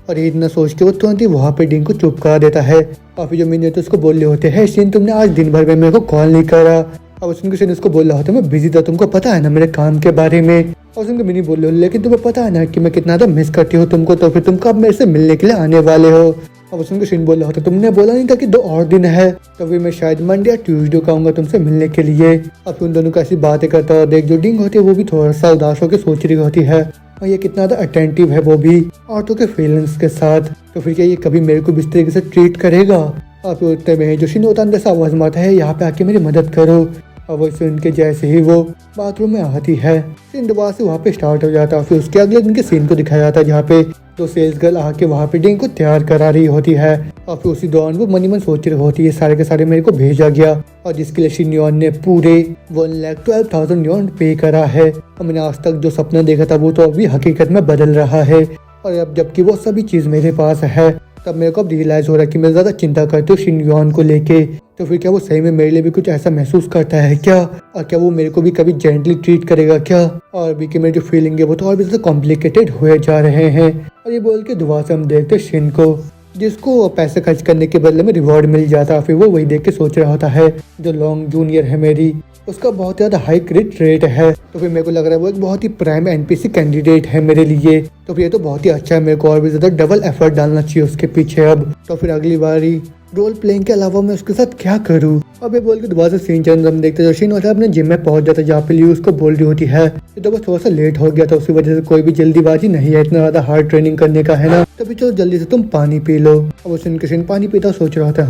और ये इतना सोच के वो तुरंत ही वहाँ पे डिंग को चुप करा देता है। और फिर जो मिनी होते उसको बोल रहे होते हैं शिन तुमने आज दिन भर में मेरे को कॉल नहीं करा। अब उसके सिन उसको बोल रहा होता मैं बिजी था, तुमको पता है ना मेरे काम के बारे में। और उसके मिनी बोल रहे हो लेकिन तुम्हें पता है ना कि मैं कितना ज्यादा मिस करती हूँ तुमको, तो फिर तुम कब मेरे से मिलने के लिए आने वाले हो। अब सुन के शिन बोल रहा होता तुमने बोला नहीं था कि 2 और दिन है, तो फिर मैं शायद मंडे या ट्यूसडे को आऊंगा तुमसे मिलने के लिए। अब उन दोनों को ऐसी बातें करता है, देख जो डिंग होती है वो भी थोड़ा सा उदास होकर सोच रही होती है और ये कितना ज़्यादा अटेंटिव है वो भी औरतों के फीलिंग्स के साथ, तो फिर क्या ये कभी मेरे को इस तरीके से ट्रीट करेगा। और फिर उतने में जो शिन होता है अंदर से आवाज मारता है यहाँ पे आके मेरी मदद करो। और वो सुन के जैसे ही वो बाथरूम में आती है सीन दोबारा से वहाँ पे स्टार्ट हो जाता है। फिर उसके अगले दिन के सीन को दिखाया जाता है जहाँ पे तो सेल्स गर्ल आके वहाँ पे डिंग को तैयार करा रही होती है और फिर उसी दौरान वो मन ही मन सोच रही होती है सारे के सारे मेरे को भेजा गया और जिसके लिए शिन्योन ने पूरे 1,12,000 युआन पे करा है और मैंने आज तक जो सपना देखा था वो तो अभी हकीकत में बदल रहा है और अब जबकि वो सभी चीज़ मेरे पास है तब मेरे को अब रियलाइज हो रहा है कि मैं ज़्यादा चिंता करती हूँ शिन्योन को लेके। तो फिर क्या वो सही में मेरे लिए भी कुछ ऐसा महसूस करता है क्या, और क्या वो मेरे को भी कभी जेंटली ट्रीट करेगा क्या। और भी कि मेरी जो फीलिंग है वो तो और भी ज़्यादा कॉम्प्लिकेटेड हुए जा रहे हैं। और ये बोल के दुआ से हम देखते शिन को जिसको पैसे खर्च करने के बदले में रिवॉर्ड मिल जाता। फिर वो वही देख के सोच रहा होता है जो लॉन्ग जूनियर है मेरी उसका बहुत ज़्यादा हाई क्रिट रेट है, तो फिर मेरे को लग रहा है वो एक बहुत ही प्राइम एनपीसी कैंडिडेट है मेरे लिए। तो फिर ये तो बहुत ही अच्छा है, मेरे को और भी ज़्यादा डबल एफर्ट डालना चाहिए उसके पीछे अब। तो फिर अगली बारी रोल प्लेइंग के अलावा मैं उसके साथ क्या करूँ। अब ये बोल के दोबारा से सीन चंद हम देखते हैं शिन होता है अपने जिम में पहुंच जाता है जहाँ पे लियू उसको बोल रही होती है कि तो बस थोड़ा सा लेट हो गया था उसी वजह से कोई भी जल्दीबाजी नहीं है, इतना ज़्यादा हार्ड ट्रेनिंग करने का है ना, तभी चलो जल्दी से तुम पानी पी लो। अब उस शिन पानी पीता सोच रहा था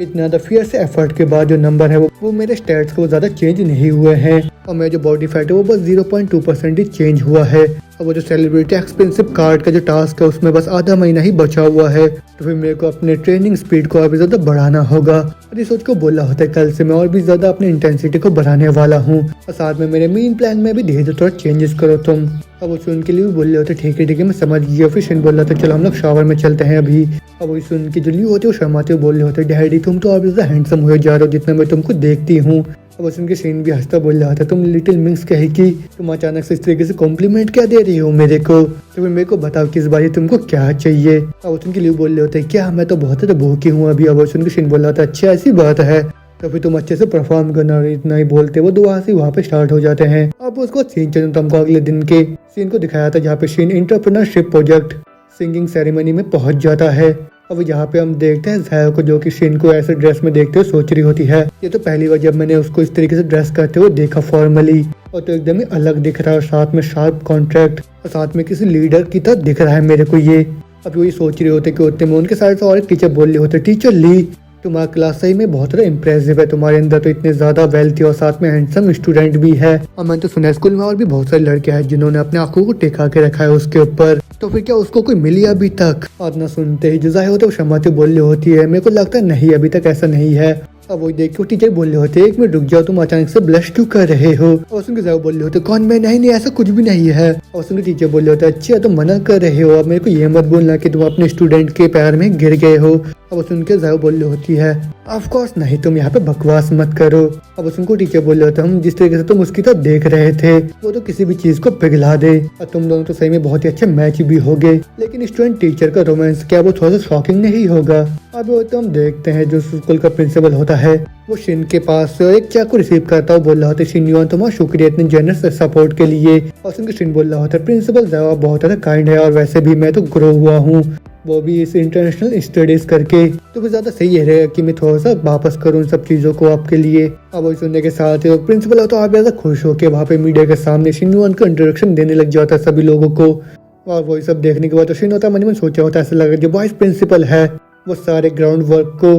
इतना ज़्यादा फियर से एफर्ट के बाद जो नंबर है वो मेरे स्टेट्स को ज़्यादा चेंज नहीं हुए हैं और मेरा जो बॉडी फैट है वो बस 0.2% ही चेंज हुआ है। और वो जो सेलिब्रिटी एक्सपेंसिव कार्ड का जो टास्क है उसमें बस आधा महीना ही बचा हुआ है, तो फिर मेरे को अपने ट्रेनिंग स्पीड को और भी ज़्यादा बढ़ाना होगा। और ये सोच को बोला होता है कल से मैं और भी ज़्यादा अपनी इंटेंसिटी को बढ़ाने वाला हूँ और साथ में मेरे मेन प्लान में भी धीरे धीरे थोड़ा चेंजेस करो तुम। अब वो सुन के लिए भी बोल रहे होते ठीक है मैं समझ गया। फिर शिन बोल रहा था चलो हम लोग शावर में चलते हैं अभी। अब वो सुन के जो लियू होते हैं वो शर्माते हुए बोल रहे होते डैडी तुम तो और भी ज़्यादा हैंडसम हुए जा रहे हो जितना मैं तुमको देखती हूँ। अब उनके सीन भी हंसता बोल रहा था तुम लिटिल मिंग्स कहे कि तुम अचानक से इस तरीके से कॉम्प्लीमेंट क्या दे रही हो मेरे को, तो फिर मेरे को बताओ किस बारी तुमको क्या चाहिए। अब उनके लिए बोल रहे होते क्या मैं तो बहुत भूखी हूँ अभी। अब उनके सीन बोल रहा था अच्छा ऐसी बात है तो फिर तुम अच्छे से परफॉर्म करना, इतना ही बोलते वो दोबारा से वहाँ पे स्टार्ट हो जाते हैं। अब उसको सीन चलता तुमको अगले दिन के सीन को दिखाया था जहाँ पे Shin entrepreneurship project singing ceremony में पहुंच जाता है। अब यहाँ पे हम देखते हैं ज़ाया को जो कि शिन को ऐसे ड्रेस में देखते हुए सोच रही होती है ये तो पहली बार जब मैंने उसको इस तरीके से ड्रेस करते हुए देखा फॉर्मली, और तो एकदम ही अलग दिख रहा है, साथ में शार्प कॉन्ट्रैक्ट और साथ में किसी लीडर की तरह दिख रहा है मेरे को ये। अब वही सोच रहे होते कि उतने में उनके साइड से और एक टीचर बोल रहे होते टीचर ली तुम्हारा क्लास सही में बहुत ज़्यादा इम्प्रेसिव है, तुम्हारे अंदर तो इतने ज़्यादा वेल्थी और साथ में हैंडसम स्टूडेंट भी है और मैंने तो सुना स्कूल में और भी बहुत सारे लड़के हैं जिन्होंने अपने आंखों को टिका के रखा है उसके ऊपर, तो फिर क्या उसको कोई मिली अभी तक। और ना सुनते ही जो ज़ाहिर होते है वो शर्माते बोल रही होती है मेरे को लगता है नहीं अभी तक ऐसा नहीं है। अब वो देख के टीचर बोल रहे होते एक मिनट रुक जाओ तुम अचानक से ब्लश क्यों कर रहे हो। और सुन के ज़ाहिर बोल रहे होते कौन मैं नहीं ऐसा कुछ भी नहीं है। और सुन के टीचर बोल रहे होते अच्छा तुम मना कर रहे हो, अब मेरे को ये मत बोलना कि तुम अपने स्टूडेंट के पैर में गिर गए हो। अब सुन के ज़ाहिर बोल रही होती है ऑफ कोर्स नहीं तुम यहाँ पे बकवास मत करो। अब उनको टीचर बोल रहे होते हम जिस तरीके से तुम उसकी तो देख रहे थे वो तो किसी भी चीज को पिघला दे और तुम दोनों तो सही में बहुत ही अच्छे मैच भी हो गए, लेकिन स्टूडेंट टीचर का रोमांस क्या वो थोड़ा सा शॉकिंग नहीं होगा। अब वो तो हम देखते हैं जो स्कूल का प्रिंसिपल होता है वो शिन के पास एक चाकू रिसीव करता है, बोल रहा होता है शिन तुम्हारा शुक्रिया इतने जनरस सपोर्ट के लिए। और सुन के शिन बोल रहा होता है प्रिंसिपल जवाब बहुत ज़्यादा काइंड है और वैसे भी मैं तो ग्रो हुआ हूँ वो भी इस इंटरनेशनल स्टडीज करके, तो फिर ज़्यादा सही रहेगा कि मैं थोड़ा सा वापस करूँ इन सब चीज़ों को आपके लिए। अब वो सुनने के साथ प्रिंसिपल हो तो आप ज़्यादा खुश हो के वहाँ पे मीडिया के सामने शिनवान को इंट्रोडक्शन देने लग जाता है सभी लोगों को। और वही सब देखने के बाद तो शिन होता मन में सोचा होता है ऐसा लग रहा है जो वाइस प्रिंसिपल है वो सारे ग्राउंड वर्क को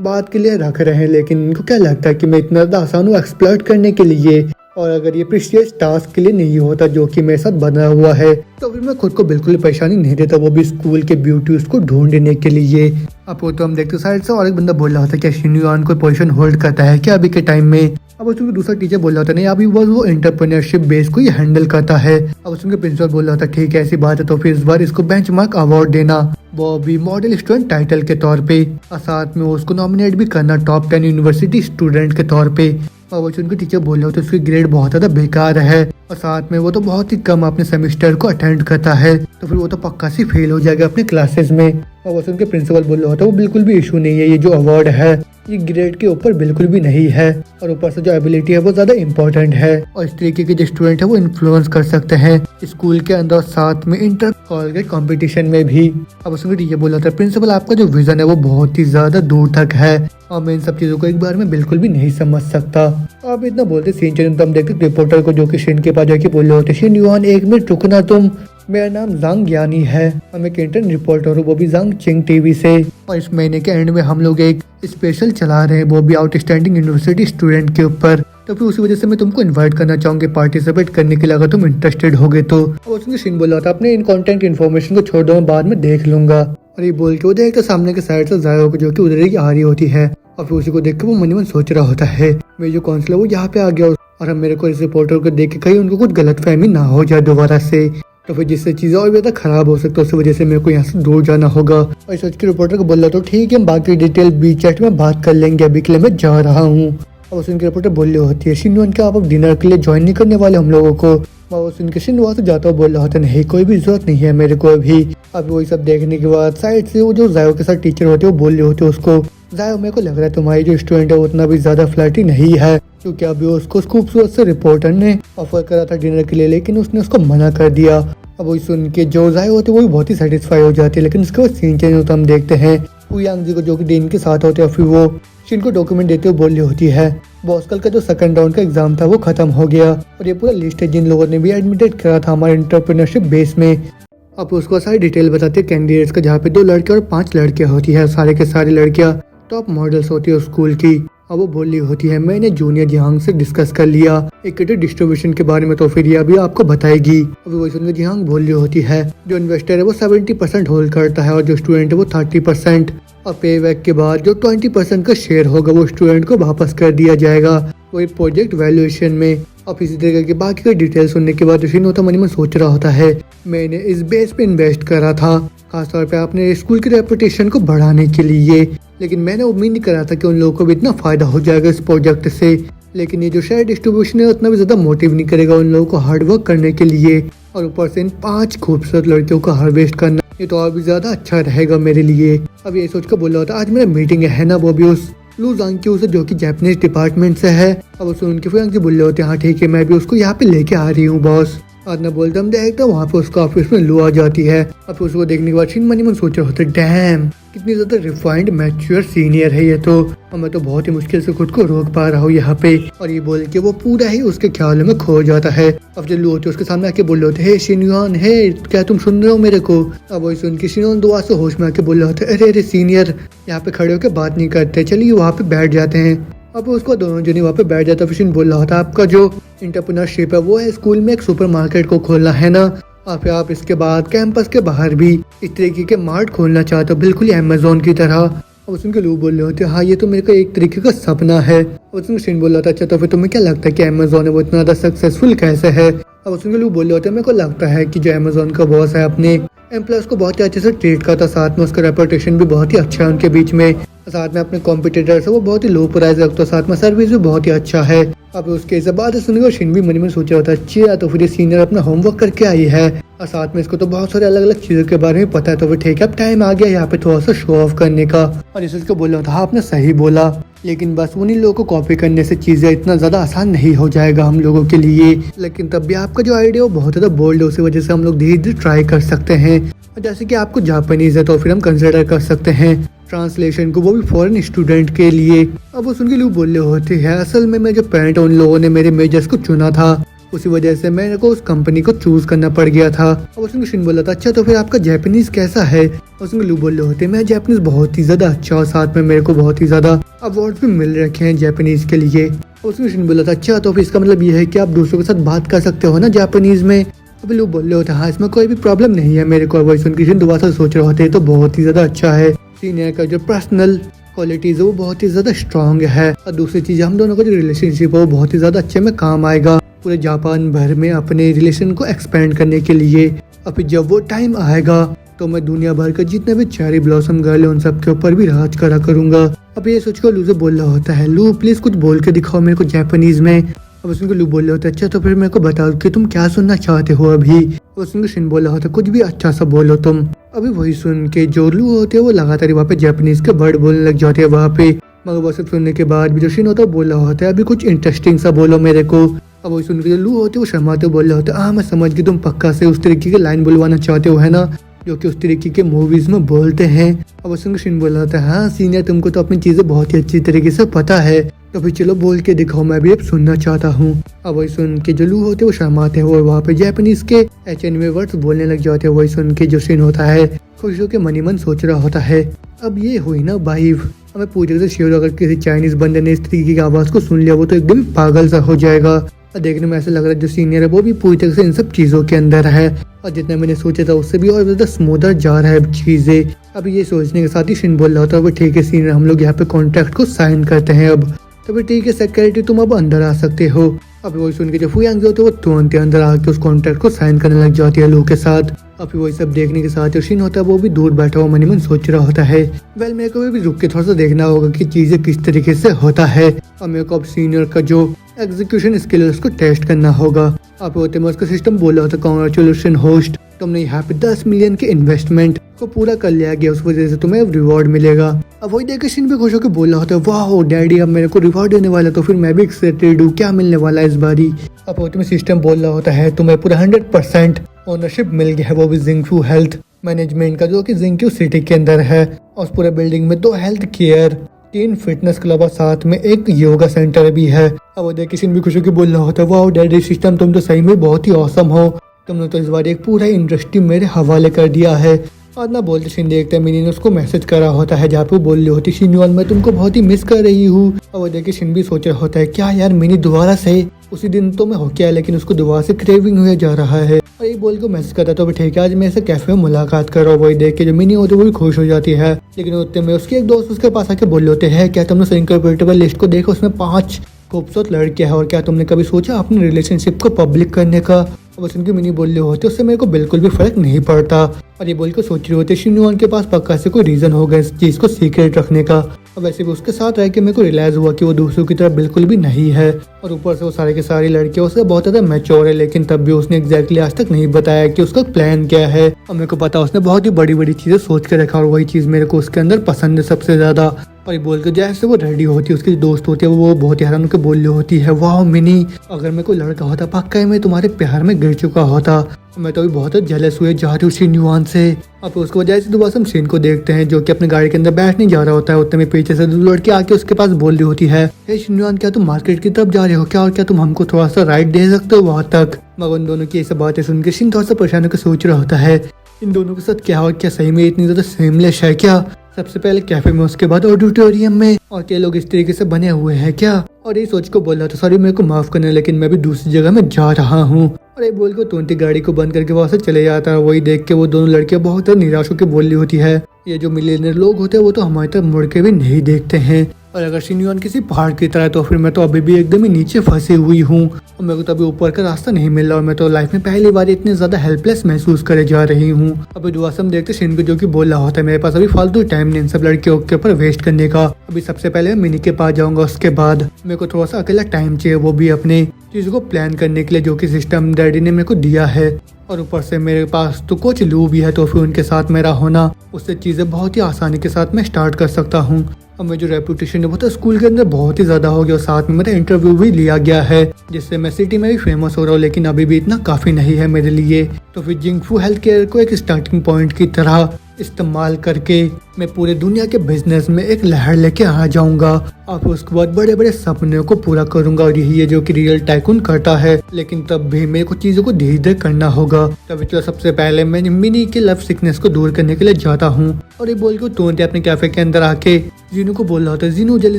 बात के लिए रख रहे हैं, लेकिन इनको क्या लगता है कि मैं इतना ज़्यादा आसान हूँ एक्सप्लॉइट करने के लिए, और अगर ये प्रीशियस टास्क के लिए नहीं होता जो कि मेरे साथ बना हुआ है तो फिर मैं खुद को बिल्कुल परेशानी नहीं देता, वो भी स्कूल के ब्यूटी उसको ढूंढने के लिए। अब वो तो हम देखते साइड से और एक बंदा बोल रहा होता है क्या शिनयुआन कोई पोजीशन होल्ड करता है क्या अभी के टाइम में। अब उसमें दूसरा टीचर बोल रहा था नहीं अभी बस वो एंटरप्रेन्योरशिप बेस को ही हैंडल करता है। अब उसमें प्रिंसिपल बोल रहा था ठीक है ऐसी बात है तो फिर इस बार इसको बेंचमार्क अवार्ड देना, वो भी मॉडल स्टूडेंट टाइटल के तौर पे, और साथ में उसको नॉमिनेट भी करना टॉप 10 यूनिवर्सिटी स्टूडेंट के तौर पे। और वो उनके टीचर बोल रहे हो तो उसकी ग्रेड बहुत ज़्यादा बेकार है और साथ में वो तो बहुत ही कम अपने सेमेस्टर को अटेंड करता है, तो फिर वो तो पक्का से फेल हो जाएगा अपने क्लासेस में। और वो सुन के प्रिंसिपल बोल रहा होता है वो बिल्कुल भी इशू नहीं है, ये जो अवार्ड है ये ग्रेड के ऊपर बिल्कुल भी नहीं है, और ऊपर से जो एबिलिटी है वो ज्यादा इम्पोर्टेंट है, और इस तरीके के जो स्टूडेंट है वो इन्फ्लुएंस कर सकते हैं स्कूल के अंदर और साथ में इंटर कॉलेज कंपटीशन में भी। अब उसमें ये बोला था प्रिंसिपल आपका जो विजन है वो बहुत ही ज्यादा दूर तक है और मैं इन सब चीजों को एक बार में बिल्कुल भी नहीं समझ सकता। अब इतना बोलते सीन चेंज तो हम देखते रिपोर्टर को जो कि शिन के पास जाके बोल रहे होते शिन युहान एक मिनट रुकना तुम, मेरा नाम जांग यानी है और मैं इंटर्न रिपोर्टर हूँ वो भी जांग चिंग टीवी से, और इस महीने के एंड में हम लोग एक स्पेशल चला रहे हैं वो भी आउटस्टैंडिंग यूनिवर्सिटी स्टूडेंट के ऊपर, तो फिर उसी वजह से मैं तुमको इनवाइट करना चाहूंगी पार्टिसिपेट करने के लिए अगर तुम इंटरेस्टेड होगे तो। और उसने शिन बोला था अपने इन कॉन्टेंट इन्फॉर्मेशन को छोड़ दो मैं बाद में देख लूंगा, और ये बोल के वो देखते सामने के साइड से जायो जो की उधर ही आ रही होती है, और फिर उसी को देख के वो मन सोच रहा होता है मेरे जो काउंसलर वो यहाँ पे आ गया और अब मेरे को इस रिपोर्टर को देख के कहीं उनको कुछ गलतफहमी ना हो जाए दोबारा से, तो फिर जिससे चीजें और भी ज्यादा खराब हो सकती है उस वजह से मेरे को यहाँ से दूर जाना होगा। और सोच के रिपोर्टर को बोल रहा तो ठीक है हम बाकी डिटेल बी चैट में बात कर लेंगे, अभी के लिए मैं जा रहा हूँ। और सुन के रिपोर्टर बोल रही होती है शिनवान क्या आप डिनर के लिए ज्वाइन नहीं करने वाले हम लोगों को, और सुन के शिनवा से जाता हुआ बोल रहा होता नहीं कोई भी जरूरत नहीं है मेरे को अभी। अब वही सब देखने के बाद साइड से वो जो जायो के साथ टीचर होते हैं वो बोल रहे होते उसको जायो मेरे को लग रहा है तुम्हारी जो स्टूडेंट है वो उतना भी ज्यादा फ्लर्टी नहीं है, क्योंकि अभी उसको उस खूबसूरत से रिपोर्टर ने ऑफर करा था डिनर के लिए लेकिन उसने उसको मना कर दिया। अब वही सुन के जो जायो होते वो भी बहुत ही सेटिस्फाई हो जाती है, लेकिन उसके बाद सीन चेंज होता हम देखते हैं हुयांग जी को जो कि डेन के साथ होते हैं, फिर वो शिन को डॉक्यूमेंट देते हुए बोल रही होती है बॉस कल का जो सेकंड राउंड का एग्जाम था वो खत्म हो गया और ये पूरा लिस्ट है जिन लोगों ने भी एडमिटेड करा था हमारे एंटरप्रेन्योरशिप बेस में। अब उसको सारी डिटेल बताते हैं कैंडिडेट्स का, जहाँ पे 2 लड़के और 5 लड़कियां होती है, सारे के सारी लड़कियां टॉप मॉडल्स होती है स्कूल की। अब वो बोल रही होती है मैंने जूनियर जिहांग से डिस्कस कर लिया इक्विटी डिस्ट्रीब्यूशन के बारे में, तो फिर ये अभी आपको बताएगी। अभी वही सुनकर जिहांग बोल रही होती है जो इन्वेस्टर है वो 70% होल्ड करता है और जो स्टूडेंट है वो 30%, और पे बैक के बाद जो 20% का शेयर होगा वो स्टूडेंट को वापस कर दिया जाएगा वही प्रोजेक्ट वैल्यूएशन में। अब इसी तरह के बाकी का डिटेल सुनने के बाद शिनोता मन में सोच रहा होता है मैंने इस बेस पे इन्वेस्ट करा था खासतौर पे अपने स्कूल की रेपुटेशन को बढ़ाने के लिए, लेकिन मैंने उम्मीद नहीं करा था कि उन लोगों को भी इतना फायदा हो जाएगा इस प्रोजेक्ट से। लेकिन ये जो शेयर डिस्ट्रीब्यूशन है उतना भी ज्यादा मोटिव नहीं करेगा उन लोगों को हार्डवर्क करने के लिए, और ऊपर से इन 5 खूबसूरत लड़कियों को हार्वेस्ट करना ये तो और भी ज्यादा अच्छा रहेगा मेरे लिए। अब ये सोच कर बोल रहा था आज मेरा मीटिंग है ना वो भी उस लू जांग से जो कि जापानीज डिपार्टमेंट से है। अब उसे उनके फ्रेंड बोल रहे होते हैं हाँ ठीक है मैं भी उसको यहाँ पे लेके आ रही हूँ बॉस। आज ना बोलते हम देखते वहाँ पे उसका ऑफिस में लू आ जाती है। अब उसको देखने के बाद शिन मन सोच रहे होते डैम कितनी ज्यादा रिफाइंड मैच्योर सीनियर है ये तो, और मैं तो बहुत ही मुश्किल से खुद को रोक पा रहा हूँ यहाँ पे, और ये बोल के वो पूरा ही उसके ख्यालों में खो जाता है। अब जो लू होते उसके सामने आके बोल रहे होते हे शिनयुआन हे क्या तुम सुन रहे हो मेरे को। अब वही सुन के शिनयुआन दुआ से होश में आके बोल रहे होते अरे अरे सीनियर यहाँ पे खड़े होकर बात नहीं करते चलिए वहाँ पे बैठ जाते हैं। अब उसको दोनों जने वहाँ पे बैठ जाता फिर बोल रहा होता आपका जो एंटरप्रेन्योरशिप है वो है स्कूल में एक सुपरमार्केट को खोलना है ना, और फिर आप इसके बाद कैंपस के बाहर भी इस तरीके के मार्ट खोलना चाहते हो बिल्कुल ही अमेजोन की तरह। अब उसके लोग बोल रहे होते हाँ ये तो मेरे को एक तरीके का सपना है। उसमें शिन बोल रहा था अच्छा तो फिर तुम्हें क्या लगता है कि अमेजोन है वो इतना ज्यादा सक्सेसफुल कैसे है। अब उसके लोग बोल रहे होते मेरे को लगता है कि जो अमेजोन का बॉस है अपने एम्प्लॉयज को बहुत ही अच्छे से ट्रीट करता, साथ में उसका रेपुटेशन भी बहुत ही अच्छा है उनके बीच में, साथ में अपने कॉम्पिटिटर्स है वो बहुत ही लो प्राइस रखता है, साथ में सर्विस भी बहुत ही अच्छा है। अब उसके इस बात सुनकर शिन भी मन में सोच रहा होता है अच्छा तो फिर सीनियर अपना होमवर्क करके आई है और साथ में इसको तो बहुत सारे अलग अलग चीजों के बारे में पता है, तो फिर ठीक है अब टाइम आ गया यहाँ पे थोड़ा सा शो ऑफ करने का। और इस उसको बोल रहा था आपने सही बोला, लेकिन बस उन्हीं लोगों को कॉपी करने से चीजें इतना ज्यादा आसान नहीं हो जाएगा हम लोगों के लिए, लेकिन तब भी आपका जो आइडिया वो बहुत ज्यादा बोल्ड है उसी वजह से हम लोग धीरे धीरे ट्राई कर सकते हैं। और जैसे कि आपको जापानीज है तो फिर हम कंसिडर कर सकते हैं ट्रांसलेशन को वो भी फॉरेन स्टूडेंट के लिए। अब वो सुन के लोग बोल रहे होते हैं असल में मैं जो पेरेंट उन लोगों ने मेरे मेजर्स को चुना था उसी वजह से मेरे को उस कंपनी को चूज करना पड़ गया था। अब उसमें शिन बोला था अच्छा तो फिर आपका जापानीज कैसा है। उसमें लोग बोल रहे होते मैं जापानीज बहुत ही ज्यादा अच्छा और साथ में मेरे को बहुत ही ज्यादा अवार्ड भी मिल रखे हैं जापानीज के लिए। उसमें शिन बोला था अच्छा तो फिर इसका मतलब ये है कि आप दूसरों के साथ बात कर सकते हो ना जापानीज में। अभी लोग बोल रहे होते हाँ इसमें कोई भी प्रॉब्लम नहीं है मेरे को। वही सुन के शिन दोबारा से सोच रहे होते तो बहुत ही ज्यादा अच्छा है, सीनियर का जो पर्सनल क्वालिटीज है वो बहुत ही ज्यादा स्ट्रांग है, और दूसरी चीज हम दोनों का जो रिलेशनशिप है वो बहुत ही ज्यादा अच्छे में काम आएगा पूरे जापान भर में अपने रिलेशन को एक्सपेंड करने के लिए। अभी जब वो टाइम आएगा तो मैं दुनिया भर के जितने भी चेरी ब्लॉसम गर्ल है उन सब के ऊपर भी राज करा करूंगा। अब ये सोचकर लू से बोल रहा होता है लू प्लीज कुछ बोल के दिखाओ मेरे को जापानीज में। अब उसको लू बोल रहा होता है अच्छा तो फिर मेरे को बताओ कि तुम क्या सुनना चाहते हो अभी। उसको शिन बोल रहा होता कुछ भी अच्छा सा बोलो तुम। अभी वही सुन के जो लू होते हैं वो लगातार वहाँ पे जापानीज के वर्ड बोलने लग जाते हैं वहाँ पे। मगर वो सब सुनने के बाद भी जो शिन होता है बोल रहा होता है अभी कुछ इंटरेस्टिंग सा बोलो मेरे को। अब वही सुन के जो लू होते हैं वो शर्माते बोल रहे होते हैं हाँ मैं समझ गई, तुम पक्का से उस तरीके की लाइन बुलवाना चाहते हो है ना, जो कि उस तरीके के मूवीज में बोलते हैं। अब उसमें शिन बोल रहा था हाँ सीनियर तुमको तो अपनी चीजें बहुत ही अच्छी तरीके से पता है, तो फिर चलो बोल के दिखाओ, मैं भी अब सुनना चाहता हूँ। अब वही सुन के जो लू होते हैं वो शर्माते हैं और वहाँ पे जापानीज के एचएनवे वर्ड्स बोलने लग जाते हैं। वही सुन के जो शिन होता है खुश होकर मन ही मन सोच रहा होता है अब ये हुई ना वाइब, हमें पूरी तरह से श्योर अगर किसी चाइनीज बंदे ने इस तरीके की आवाज को सुन लिया वो तो एकदम पागल सा हो जाएगा। और देखने में ऐसा लग रहा है जो सीनियर है वो भी पूरी तरह से इन सब चीजों के अंदर है और जितना मैंने सोचा था उससे भी और ज्यादा स्मूदर जा रहा है चीजें। अब ये सोचने के साथ ही शिन बोल रहा था ठीक है सीनियर हम लोग यहाँ पे कॉन्ट्रैक्ट को साइन करते हैं अब, तो फिर ठीक है सिक्योरिटी तुम अब अंदर आ सकते हो। अब वही सुन के जो फुयांग होते हैं वो तुरंत अंदर आके उस कॉन्ट्रैक्ट को साइन करने लग जाती है लू के साथ। अब वही सब देखने के साथ जो शिन होता है वो भी दूर बैठा हुआ मन ही मन सोच रहा होता है वेल मेरे को भी रुक के थोड़ा सा देखना होगा कि चीजें किस तरीके से होता है और मेरे को अब सीनियर का जो एग्जीक्यूशन स्किल है उसको टेस्ट करना होगा। अब होते मैं उसका सिस्टम बोला होता कांग्रेचुलेशन होस्ट, तुमने यहाँ पे 10 मिलियन के इन्वेस्टमेंट को पूरा कर लिया गया, उस वजह से तुम्हें रिवॉर्ड मिलेगा। अब वही देखकर शिन भी खुश होकर बोला होता है वाह डैडी अब मेरे को रिवॉर्ड देने वाला, तो फिर मैं भी एक्साइटेड हूँ क्या मिलने वाला है इस बारी। अब होते में सिस्टम बोल रहा होता है तुम्हें पूरा 100% ओनरशिप मिल गया है, वो भी जिंगफू हेल्थ मैनेजमेंट का जो कि जिंगक्यू सिटी के अंदर है। और उस पूरे बिल्डिंग में 2 हेल्थ केयर 3 फिटनेस क्लब और साथ में एक योगा सेंटर भी है। अब वो देख के शिन भी खुशी की बोल रहा होता है वाह डैडी सिस्टम तुम तो सही में बहुत ही औसम हो, तुमने तो इस बार एक पूरा इंडस्ट्री मेरे हवाले कर दिया है। और ना बोलते शिन देखते हैं मिनी ने उसको मैसेज करा होता है जहाँ पे बोल रही होती शिनवाल मैं तुमको बहुत ही मिस कर रही हूँ। और वो देख के शिन भी सोच रहा होता है क्या यार मिनी दोबारा से उसी दिन तो मैं हो गया लेकिन उसको दोबारा से क्रेविंग हुआ जा रहा है। और ये बोल के मैसेज करता तो ठीक है आज मैं ऐसे कैफे में मुलाकात कर रहा हूँ। वही देख के जो मिनी होती है वो भी खुश हो जाती है, लेकिन उतने में उसके एक दोस्त उसके पास आके बोल होते हैं क्या तुमने सिंक्रोपेटेबल लिस्ट को देखो उसमें 5 खूबसूरत लड़कियां हैं और क्या तुमने कभी सोचा अपने रिलेशनशिप को पब्लिक करने का। अब उनकी मिनी बोल रहे होते उससे मेरे को बिल्कुल भी फर्क नहीं पड़ता। और ये बोल के सोच रहे होते शिनवान के पास पक्का से कोई रीजन होगा इस चीज को सीक्रेट रखने का। और वैसे भी उसके साथ रह के मेरे को रियलाइज हुआ कि वो दूसरों की तरह बिल्कुल भी नहीं है और ऊपर से वो सारे के सारी लड़कियां उससे बहुत ज्यादा मैच्योर है, लेकिन तब भी उसने एग्जैक्टली आज तक नहीं बताया कि उसका प्लान क्या है। और मेरे को पता उसने बहुत ही बड़ी बड़ी चीजें सोच के रखा और वही चीज मेरे को उसके अंदर पसंद है सबसे ज्यादा। और ये बोल के जैसे वो रेडी होती है उसकी दोस्त होती है वो बहुत हैरान होकर बोल रही होती है वाह मिनी अगर मैं कोई लड़का होता पक्का मैं तुम्हारे प्यार में गिर चुका होता, मैं तो अभी बहुत जेलस हुए जा रही हूँ शिनवान से। अब उसको वजह से दोबारा हम शिन को देखते हैं जो कि अपने गाड़ी के अंदर बैठने जा रहा होता है। उतने में पीछे से 2 लड़की आके उसके पास बोल रही होती है हे शिनवान क्या तुम मार्केट की तरफ जा रहे हो क्या, और क्या तुम हमको थोड़ा सा राइड दे सकते हो वहाँ तक। मगर उन दोनों की ये सब बातें सुन के शिन थोड़ा सा परेशान होकर सोच रहा होता है इन दोनों के साथ क्या हो, क्या सही में इतनी ज्यादा सेमलेस है क्या, सबसे पहले कैफे में उसके बाद ऑडिटोरियम में, और क्या लोग इस तरीके से बने हुए हैं क्या। और ये सोच को बोल रहा था सॉरी मेरे को माफ करना लेकिन मैं भी दूसरी जगह में जा रहा हूँ। और ये बोल के तुरंत गाड़ी को बंद करके वहां से चले जाता है। वही देख के वो दोनों लड़कियां बहुत निराश होकर बोल रही होती है ये जो मिलियनर लोग होते हैं वो तो हमारी तरफ मुड़ के भी नहीं देखते हैं, और अगर शिनवान किसी पहाड़ की तरह है तो फिर मैं तो अभी भी एकदम ही नीचे फंसी हुई हूँ और मेरे को तो अभी ऊपर का रास्ता नहीं मिल रहा और मैं तो लाइफ में पहली बार इतनी ज्यादा हेल्पलेस महसूस करे जा रही हूँ। अभी दुआ से हम देखते शिन को जो कि बोल रहा होता है मेरे पास अभी फालतू टाइम नहीं इन सब लड़कियों के ऊपर वेस्ट करने का, अभी सबसे पहले मैं मिनी के पास जाऊंगा, उसके बाद मेरे को थोड़ा सा अकेला टाइम चाहिए वो भी अपने चीजों को प्लान करने के लिए जो कि सिस्टम डैडी ने मेरे को दिया है। और ऊपर से मेरे पास तो कुछ लू भी है तो फिर उनके साथ मेरा होना उससे चीजें बहुत ही आसानी के साथ मैं स्टार्ट कर सकता हूँ। और मेरी जो रेपुटेशन है वो तो स्कूल के अंदर बहुत ही ज्यादा हो गया और साथ में मेरा इंटरव्यू भी लिया गया है जिससे मैं सिटी में भी फेमस हो रहा हूँ, लेकिन अभी भी इतना काफी नहीं है मेरे लिए। तो फिर जिंगफू हेल्थ केयर को एक स्टार्टिंग पॉइंट की तरह इस्तेमाल करके मैं पूरे दुनिया के बिजनेस में एक लहर लेके आ जाऊंगा और फिर उसके बाद बड़े बड़े सपनों को पूरा करूंगा। और यही है जो कि रियल टाइकून करता है, लेकिन तब भी मेरे को चीजों को धीरे धीरे करना होगा। तभी तो सबसे पहले मैं मिनी के लव सिकनेस को दूर करने के लिए जाता हूँ। और ये बोल के तुरंत अपने कैफे के अंदर आके जीनू को बोल रहा होता है जीनू जल्दी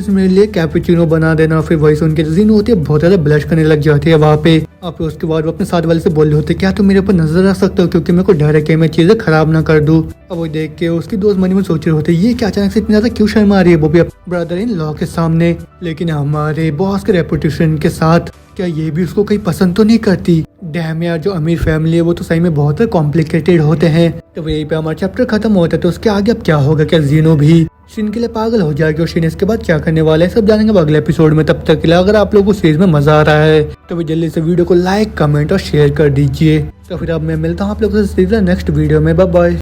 से मेरे लिए कैपुचिनो बना देना। फिर वही सुन के जीनू होती है बहुत ज्यादा ब्लश करने लग जाती है वहाँ पे। और फिर उसके बाद वो अपने साथ वाले से बोल रहे होते क्या तुम मेरे ऊपर नजर रख सकते हो क्योंकि मेरे को डर है कि मैं चीजें खराब ना कर दूं। अब वो देख के उसकी दोस्त मनी में सोच रहे होते ये क्या अचानक से इतनी ज्यादा क्यों शर्मा रही है वो भी ब्रदर इन लॉ के सामने, लेकिन हमारे बॉस के रेपुटेशन के साथ क्या ये भी उसको कहीं पसंद तो नहीं करती। डैम यार जो अमीर फैमिली है वो तो सही में बहुत कॉम्प्लिकेटेड होते हैं। तो यही पे हमारा चैप्टर खत्म होता है। तो उसके आगे अब क्या होगा, क्या जीनो भी शिन के लिए पागल हो जाएगी और शिन इसके बाद क्या करने वाला है सब जानेंगे अगले एपिसोड में। तब तक के लिए अगर आप लोगों को सीरीज में मजा आ रहा है तो फिर जल्दी से वीडियो को लाइक कमेंट और शेयर कर दीजिए। तो फिर अब मैं मिलता हूँ आप लोगों से नेक्स्ट वीडियो में। Bye bye.